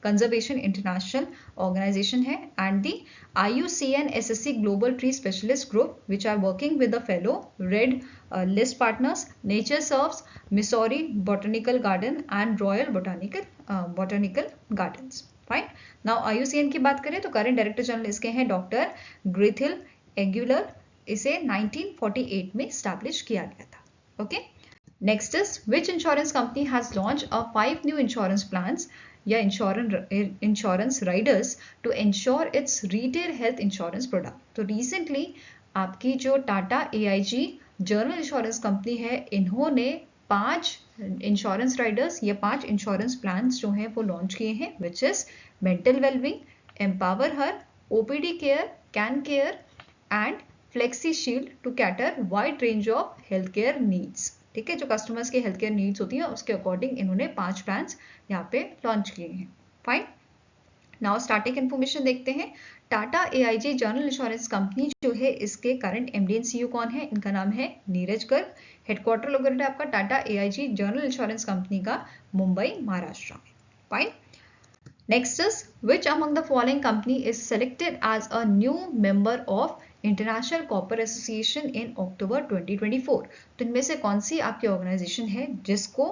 conservation international organisation है, and the IUCN SSC global tree specialist group which are working with the fellow red list partners, nature serves, Missouri botanical garden and royal botanical gardens. Fine. Now IUCN की बात करें तो करंट डायरेक्टर जनरल इसके हैं डॉक्टर ग्रेथिल एग्यूलर, इसे 1948 में स्टैब्लिश किया गया था। Okay, next is which insurance company has launch a 5 new insurance plans या insurance riders to insure its retail health insurance product. तो रिसेंटली आपकी जो Tata AIG general insurance company है, इन्होंने 5 इंश्योरेंस राइडर्स या 5 इंश्योरेंस प्लान्स जो हैं वो लॉन्च किए हैं, which is mental wellbeing, empower her, OPD care, can care and flexi shield to cater wide range of health care needs. ठीक है, जो कस्टमर्स की हेल्थ केयर नीड्स होती है उसके अकॉर्डिंग इन्होंने 5 प्लान्स यहाँ पे लॉन्च किए हैं। फाइन। नाउ स्टार्टिंग इन्फॉर्मेशन देखते हैं। Tata AIG general insurance company जो है इसके करंट MD and CEO कौन है, इनका नाम है नीरज गर्ग। हेडक्वार्टर लोकेटेड है आपका Tata AIG general insurance company का मुंबई महाराष्ट्र में। Fine. Next is which among the following company is selected as a new member of international copper association in October 2024। तो इनमें से कौन सी आपकी ऑर्गेनाइजेशन है जिसको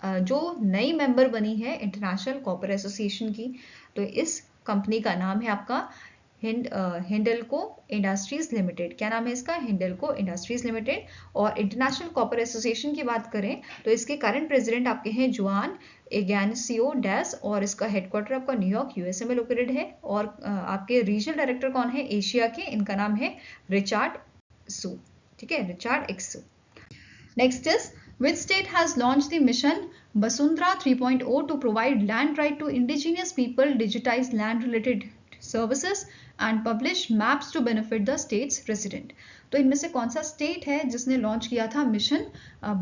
जो नई मेंबर बनी है इंटरनेशनल कॉपर एसोसिएशन की, तो इस कंपनी का नाम है आपका हिंडल्को इंडस्ट्रीज लिमिटेड। क्या नाम है इसका, हिंडल्को इंडस्ट्रीज लिमिटेड। और इंटरनेशनल कॉपर एसोसिएशन की बात करें तो इसके करंट प्रेसिडेंट आपके हैं जुआन एगैनसियो डैस, और इसका हेडक्वार्टर आपका न्यूयॉर्क USA में लोकेटेड है। और आपके रीजनल डायरेक्टर कौन है एशिया के, इनका नाम है रिचार्ड सू। ठीक है, Richard Xu. Next is which state has launched the mission Basundhara 3.0 to provide land right to indigenous people, digitize land related services and publish maps to benefit the state's resident। तो इनमें से कौन सा स्टेट है जिसने लॉन्च किया था मिशन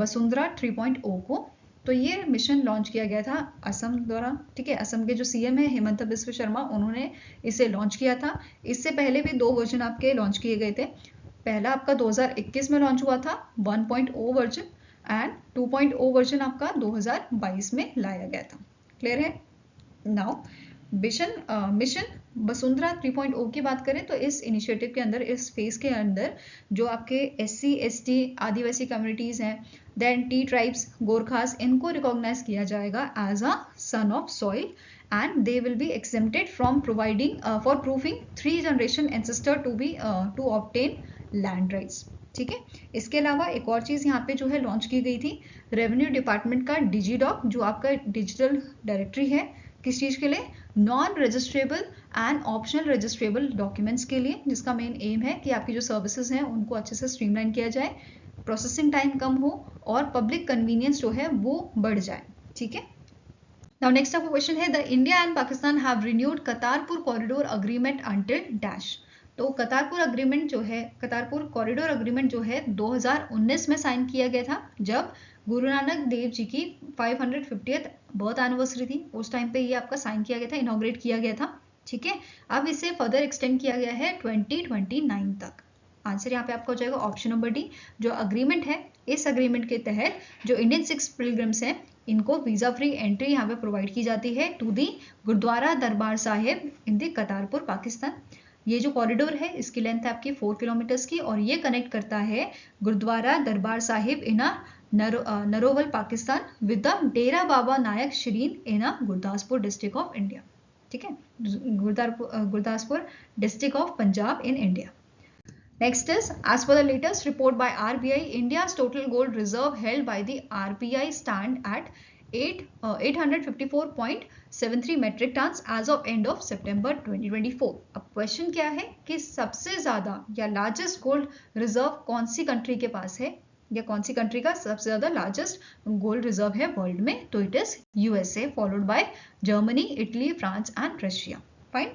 वसुंधरा 3.0 को, तो ये मिशन लॉन्च किया गया था असम द्वारा। ठीक है, असम के जो CM है हेमंत बिस्व शर्मा, उन्होंने इसे लॉन्च किया था। इससे पहले भी 2 वर्जन आपके लॉन्च किए गए थे। पहला आपका 2021 में लॉन्च हुआ था 1.0 वर्जन, एंड 2.0 वर्जन आपका 2022 में लाया गया था। क्लियर है। नाउ मिशन वसुंधरा 3.0 की बात करें तो इस इनिशिएटिव के अंदर, इस फेज के अंदर जो आपके SC ST आदिवासी कम्युनिटीज हैं, देन टी ट्राइब्स गोरखास, इनको रिकॉग्नाइज किया जाएगा as a son of soil and they will be exempted from providing for proofing 3 generation ancestor to obtain land rights. ठीक है, इसके अलावा एक और चीज़ यहाँ पे जो है लॉन्च की गई थी, रेवेन्यू डिपार्टमेंट का डिजीडॉक, जो आपका डिजिटल डायरेक्टरी है, किस चीज़ के लिए, non registrable and optional registrable documents के लिए, जिसका मेन एम है कि आपकी जो सर्विसेज हैं उनको अच्छे से स्ट्रीमलाइन किया जाए, प्रोसेसिंग टाइम कम हो और पब्लिक कन्वीनियंस जो है वो बढ़ जाए। ठीक है। नाउ नेक्स्ट आपका क्वेश्चन है the India and Pakistan have renewed Kartarpur corridor agreement until dash. तो करतारपुर अग्रीमेंट जो है, करतारपुर कॉरिडोर अग्रीमेंट जो है 2019 में साइन किया गया था, जब गुरु नानक देव जी की 550th बर्थ एनिवर्सरी थी, उस टाइम पे ये आपका साइन किया गया था, इनॉग्रेट किया गया था। ठीक है, अब इसे फर्दर एक्सटेंड किया गया है 2029 तक। आंसर यहाँ पे आपका हो जाएगा ऑप्शन नंबर डी। जो अग्रीमेंट है, इस अग्रीमेंट के तहत जो इंडियन सिख पिलग्रिम्स हैं इनको वीजा फ्री एंट्री यहाँ पे प्रोवाइड की जाती है टू दी गुरुद्वारा दरबार साहिब इन दी करतारपुर पाकिस्तान। ये जो कॉरिडोर है इसकी लेंथ है आपकी 4 किलोमीटर्स की और ये कनेक्ट करता है Gurudwara Darbar Sahib in Narowal Pakistan with the Dera Baba Nanak shrine in Gurdaspur district of India. ठीक है, Gurdaspur district of Punjab in India. Next is, as per the latest report by RBI, India's total gold reserve held by the RBI stand at 854.73 metric tons as of end of September 2024. अब क्वेश्चन क्या है कि सबसे ज्यादा या लार्जेस्ट गोल्ड रिजर्व कौन सी कंट्री के पास है या कौन सी कंट्री का सबसे ज्यादा लार्जेस्ट गोल्ड रिजर्व है वर्ल्ड में, तो it is USA followed by Germany, Italy, France and Russia. Fine.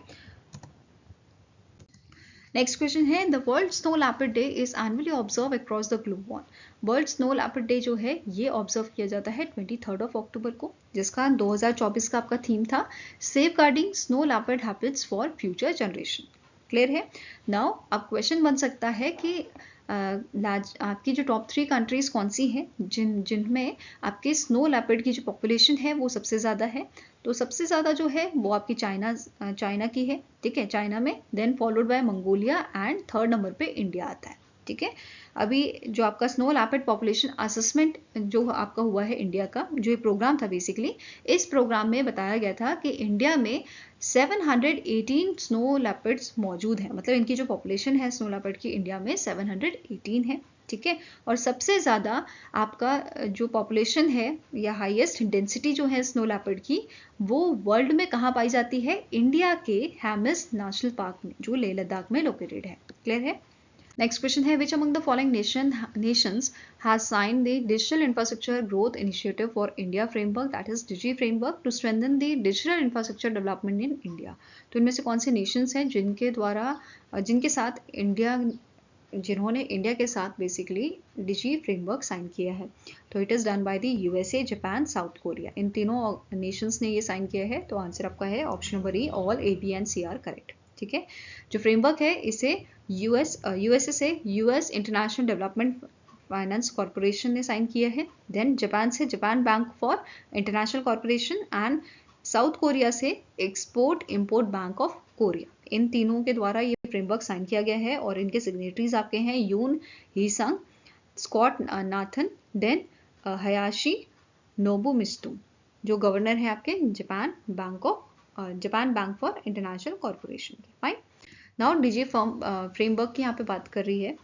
Next question है, the world snow leopard day is annually observe across the globe on. World snow leopard day जो है ये ऑब्जर्व किया जाता है 23 अक्टूबर को, जिसका 2024 का आपका थीम था safeguarding snow leopard habits for future generation. Clear है। नाउ अब क्वेश्चन बन सकता है कि आपकी जो टॉप 3 कंट्रीज कौन सी हैं जिनमें आपके स्नो लेपर्ड की जो पॉपुलेशन है वो सबसे ज़्यादा है। तो सबसे ज़्यादा जो है वो आपकी चाइना की है। ठीक है, चाइना में, then followed by Mongolia and third number पे इंडिया आता है। ठीक है, अभी जो आपका स्नो लेपर्ड पॉपुलेशन असेसमेंट जो आपका हुआ है इंडिया का, जो ये प्रोग्राम था बेसिकली, इस प्रोग्राम में बताया गया था कि इंडिया में 718 स्नो लेपर्ड्स मौजूद हैं। मतलब इनकी जो पॉपुलेशन है स्नो लेपर्ड की इंडिया में 718 है। ठीक है, और सबसे ज़्यादा आपका जो पॉपुलेशन है या हाईएस्ट डेंसिटी जो है स्नो लेपर्ड की वो वर्ल्ड में कहाँ पाई जाती है? इंडिया के हेमिस नेशनल पार्क में, जो लेह लद्दाख में लोकेटेड है। क्लियर है। नेक्स्ट क्वेश्चन है, which among the following nations has signed the Digital Infrastructure Growth Initiative for India framework, that is DIGI framework, to strengthen the digital infrastructure development in India। तो इनमें से कौन से नेशंस हैं जिन्होंने इंडिया के साथ बेसिकली डिजी फ्रेमवर्क साइन किया है? तो it is done by the USA, Japan, South Korea. इन तीनों नेशंस ने ये साइन किया है। तो आंसर आपका है option number E, all A, B and C are correct. ठीक है, जो फ्रेमवर्क है इसे यूएसए से US international development finance corporation ने साइन किया है। देन जापान से Japan bank for international corporation and South Korea से export import bank of Korea. इन तीनों के द्वारा ये फ्रेमवर्क साइन किया गया है और इनके सिग्नेटरीज आपके हैं यून हीसंग, स्कॉट नाथन, देन हयाशी नोबुमित्सु, जो गवर्नर है आपके Japan bank for international corporation के। फाइन। नाउ डीजी फ्रेमवर्क की यहाँ पे बात कर रही है,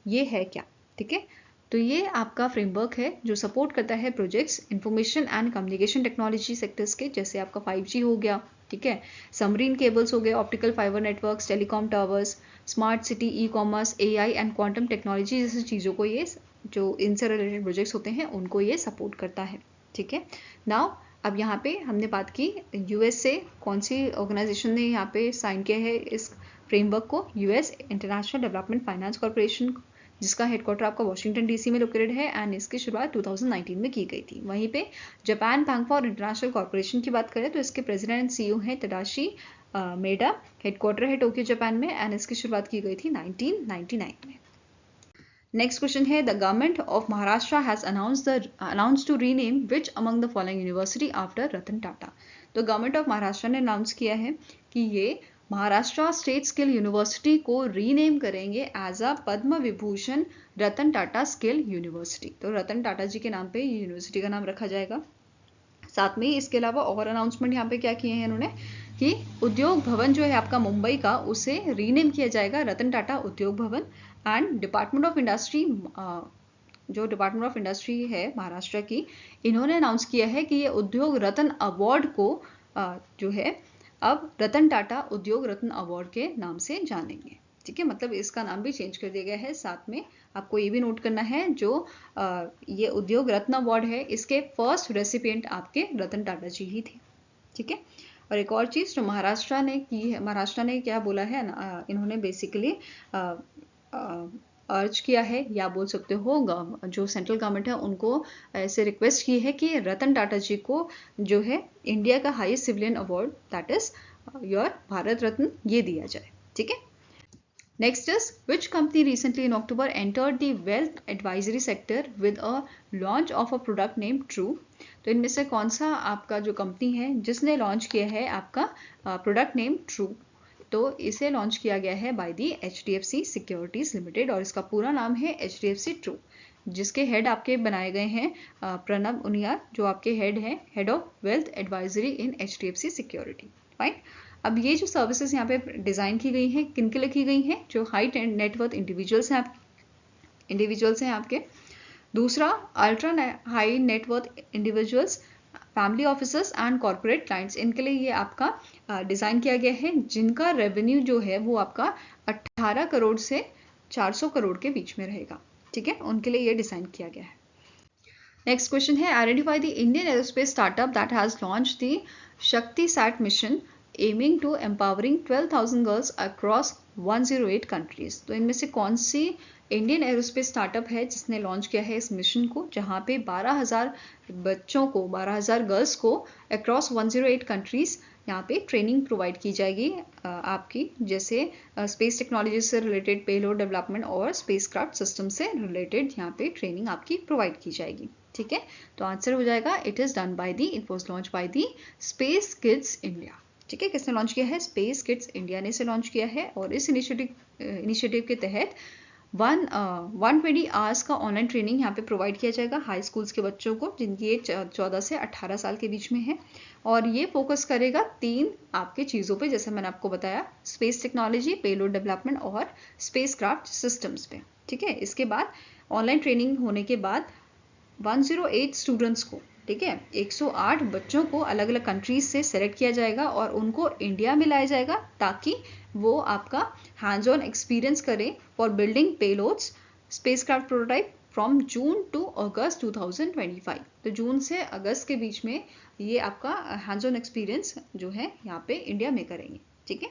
ये है क्या? ठीक है, तो ये आपका फ्रेमवर्क है जो सपोर्ट करता है projects information and communication technology sectors के, जैसे आपका 5G हो गया, ठीक है, सबमरीन केबल्स हो गए, optical fibre networks, telecom towers, smart city, e commerce, AI and quantum technology जैसी चीज़ों को ये जो इनसे रिलेटेड प्रोजेक्ट्स होते हैं उनको ये सपोर्ट करता है। ठीक है, नाउ अब यहाँ पे हमने बात की यूएसए कौन सी ऑर्गेनाइजेशन ने यहाँ पे साइन किया है इस फ्रेमवर्क को? US international development Finance Corporation, जिसका हेडक्वार्टर आपका वॉशिंगटन DC में लोकेटेड है एंड इसकी शुरुआत 2019 में की गई थी। वहीं पे Japan bank for International Corporation की बात करें तो इसके प्रेसिडेंट एंड CEO हैं तडाशी मेडा, हेडक्वार्टर है टोक्यो जापान में एंड इसकी शुरुआत की गई थी 1999 में। नेक्स्ट क्वेश्चन है, the government of Maharashtra has announced to rename which among the following university after Ratan Tata. तो गवर्नमेंट ऑफ महाराष्ट्र ने अनाउंस किया है कि ये महाराष्ट्र स्टेट स्किल यूनिवर्सिटी को रीनेम करेंगे as a Padma Vibhushan Ratan Tata Skill University. तो रतन टाटा जी के नाम पे ये यूनिवर्सिटी का नाम रखा जाएगा। साथ में इसके अलावा और अनाउंसमेंट यहाँ पे क्या किए हैं इन्होंने कि उद्योग भवन जो है आपका मुंबई का, उसे रीनेम किया जाएगा रतन टाटा उद्योग भवन। एंड डिपार्टमेंट ऑफ इंडस्ट्री, जो डिपार्टमेंट ऑफ इंडस्ट्री है महाराष्ट्र की, इन्होंने अनाउंस किया है कि ये उद्योग रत्न अवार्ड को जो है अब रतन टाटा उद्योग रत्न अवार्ड के नाम से जानेंगे। ठीक है, मतलब इसका नाम भी चेंज कर दिया गया है। साथ में आपको ये भी नोट करना है जो ये उद्योग रत्न अवार्ड है इसके फर्स्ट रेसिपिएंट आपके रतन टाटा जी ही थे। ठीक है, और एक और चीज़ जो महाराष्ट्र ने की है, महाराष्ट्र ने क्या बोला है, इन्होंने बेसिकली अर्ज किया है या बोल सकते हो जो सेंट्रल गवर्नमेंट है उनको ऐसे रिक्वेस्ट की है कि रतन टाटा जी को जो है इंडिया का highest civilian award that is your Bharat Ratna ये दिया जाए। ठीक है, Next is which company recently in October entered the wealth advisory sector with a launch of a product named True? तो इनमें से कौन सा आपका जो कंपनी है जिसने लॉन्च किया है आपका प्रोडक्ट नेम True? तो इसे लॉन्च किया गया है by the HDFC securities limited और इसका पूरा नाम है HDFC True, जिसके हेड आपके बनाए गए हैं प्रणब उनियार, जो आपके हेड हैं, head of wealth advisory in HDFC security. Fine. अब ये जो सर्विसेज यहाँ पे डिज़ाइन की गई हैं किन के लिए की गई हैं? जो हाई नेटवर्थ इंडिविजुअल्स हैं आपके। दूसरा, ultra high net worth individuals, family officers and corporate clients, इनके लिए ये आपका डिज़ाइन किया गया है, जिनका रेवेन्यू जो है वो आपका 18 करोड़ से 400 करोड़ के बीच में रहेगा। ठीक है, उनके लिए ये डिज़ाइन किया गया है। नेक्स्ट क्वेश्चन है, identify the Indian aerospace startup that has launch the Shakti sat mission aiming to empowering 12,000 girls across 108 countries. तो इनमें से कौन सी इंडियन एरोस्पेस स्टार्टअप है जिसने लॉन्च किया है इस मिशन को, जहां पे 12,000 बच्चों को, 12,000 गर्ल्स को अक्रॉस 108 कंट्रीज यहाँ पे ट्रेनिंग प्रोवाइड की जाएगी आपकी, जैसे स्पेस टेक्नोलॉजी से रिलेटेड, पेलोड डेवलपमेंट और स्पेस क्राफ्ट सिस्टम से रिलेटेड यहाँ पे ट्रेनिंग आपकी प्रोवाइड की जाएगी। ठीक है, तो आंसर हो जाएगा it is done by the, it was launch by the space kids India. ठीक है, किसने लॉन्च किया है? स्पेस किड्स इंडिया ने इसे लॉन्च किया है और इस इनिशिएटिव के तहत 120 आवर्स का ऑनलाइन ट्रेनिंग यहाँ पे प्रोवाइड किया जाएगा हाई स्कूल्स के बच्चों को, जिनकी एज 14 से 18 साल के बीच में है, और ये फोकस करेगा 3 आपके चीज़ों पे, जैसे मैंने आपको बताया, स्पेस टेक्नोलॉजी, पेलोड डेवलपमेंट और स्पेस क्राफ्ट सिस्टम्स पे। ठीक है, इसके बाद ऑनलाइन ट्रेनिंग होने के बाद 108 स्टूडेंट्स को, ठीक है, 108 बच्चों को अलग अलग कंट्रीज से सेलेक्ट किया जाएगा और उनको इंडिया में लाया जाएगा ताकि वो आपका हैंड्स ऑन एक्सपीरियंस करें for building payloads spacecraft prototype from June to August 2025। तो जून से अगस्त के बीच में ये आपका हैंड्स ऑन एक्सपीरियंस जो है यहाँ पे इंडिया में करेंगे। ठीक है,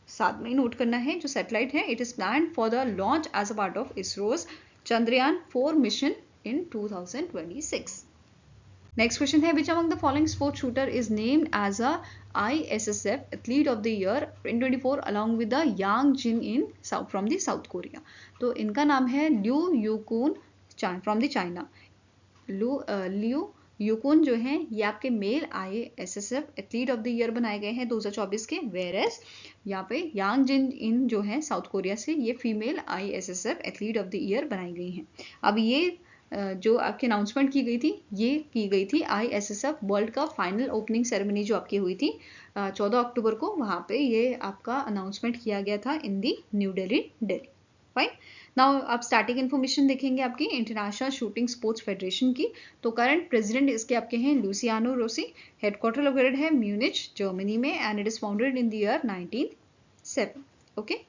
साथ में ही नोट करना है जो सैटेलाइट है, it is planned for the launch as a part of ISRO's Chandrayaan 4 mission in 2026. Next question है, which among the following sport shooter is named as a ISSF Athlete of the Year 2024 along with the Yang Jin in from the South Korea? तो इनका नाम है लिu यूकुन from the China। लिu यूकुन जो है ये आपके male ISSF athlete of the year बनाए गए हैं 2024 के, वेयरएस यहाँ पे यांग जिन इन जो है साउथ कोरिया से, ये female ISSF athlete of the year बनाई गई हैं। अब ये जो आपकी अनाउंसमेंट की गई थी, ये की गई थी ISSF world cup final opening ceremony जो आपकी हुई थी 14 अक्टूबर को, वहाँ पे ये आपका अनाउंसमेंट किया गया था in the new Delhi. Fine. Now आप स्टैटिक इन्फॉर्मेशन देखेंगे आपकी इंटरनेशनल शूटिंग स्पोर्ट्स फेडरेशन की। तो करंट प्रेसिडेंट इसके आपके हैं लुसियानो रोसी, हेडक्वार्टर लोकेटेड है म्यूनिच जर्मनी में, and it is founded in the year 1907। Okay,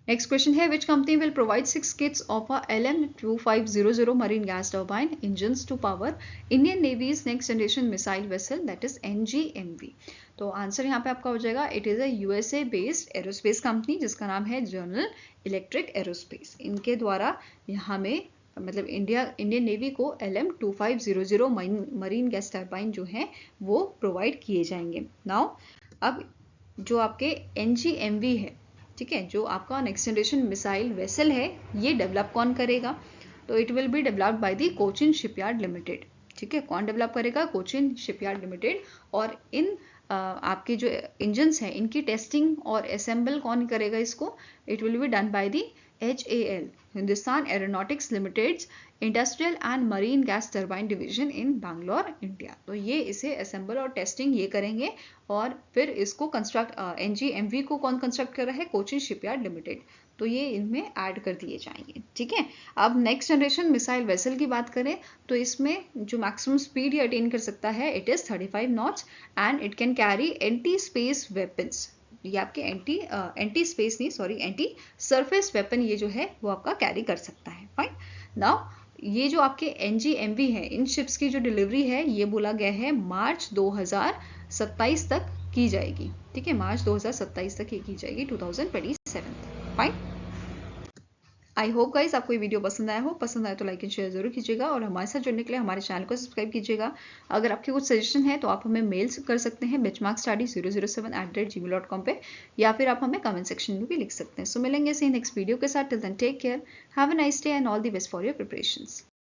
next question है, which company will provide 6 kits of a LM2500 marine gas turbine engines to power Indian Navy's next generation missile vessel that is NGMV? तो आंसर यहाँ पे आपका हो जाएगा it is a USA based aerospace company जिसका नाम है जनरल इलेक्ट्रिक एरोस्पेस। इनके द्वारा हमें मतलब इंडियन नेवी को LM2500 मरीन गैस टर्बाइन जो है वो प्रोवाइड किए जाएंगे। नाउ अब जो आपके NGMV है, ठीक है, जो आपका नेक्स्ट जनरेशन मिसाइल वेसल है, ये डेवलप कौन करेगा? तो it will be developed by the Cochin shipyard limited. ठीक है, कौन डेवलप करेगा? Cochin shipyard limited. और इन आपके जो इंजन्स हैं इनकी टेस्टिंग और असेंबल कौन करेगा इसको? It will be done by the HAL Hindustan aeronautics limited industrial and marine gas turbine division in Bangalore India. तो ये इसे असेंबल और टेस्टिंग ये करेंगे और फिर इसको कंस्ट्रक्ट NGMV को कौन कंस्ट्रक्ट कर रहा है? Cochin shipyard limited. तो ये इनमें ऐड कर दिए जाएंगे। ठीक है, अब नेक्स्ट जनरेशन मिसाइल वेसल की बात करें तो इसमें जो मैक्सिमम स्पीड ये अटेन कर सकता है it is 35 knots and it can carry anti space weapons. ये आपके एंटी स्पेस नहीं, सॉरी, एंटी सरफेस वेपन ये जो है वो आपका कैरी कर सकता है। फाइन। नाउ ये जो आपके NGMV है, इन शिप्स की जो डिलीवरी है ये बोला गया है मार्च 2027 तक की जाएगी। ठीक है, मार्च 2027 तक ये की जाएगी, 2027। फाइन। आई होप गाइस आपको ये वीडियो पसंद आया हो। पसंद आया तो लाइक एंड शेयर जरूर कीजिएगा और हमारे साथ जुड़ने के लिए हमारे चैनल को सब्सक्राइब कीजिएगा। अगर आपके कुछ सजेशन है तो आप हमें मेल कर सकते हैं benchmarkstudy007@gmail.com पे, या फिर आप हमें कमेंट सेक्शन में भी लिख सकते हैं। सो मिलेंगे इसे नेक्स्ट वीडियो के साथ। Till then take care, have a nice day and all the best for your preparations.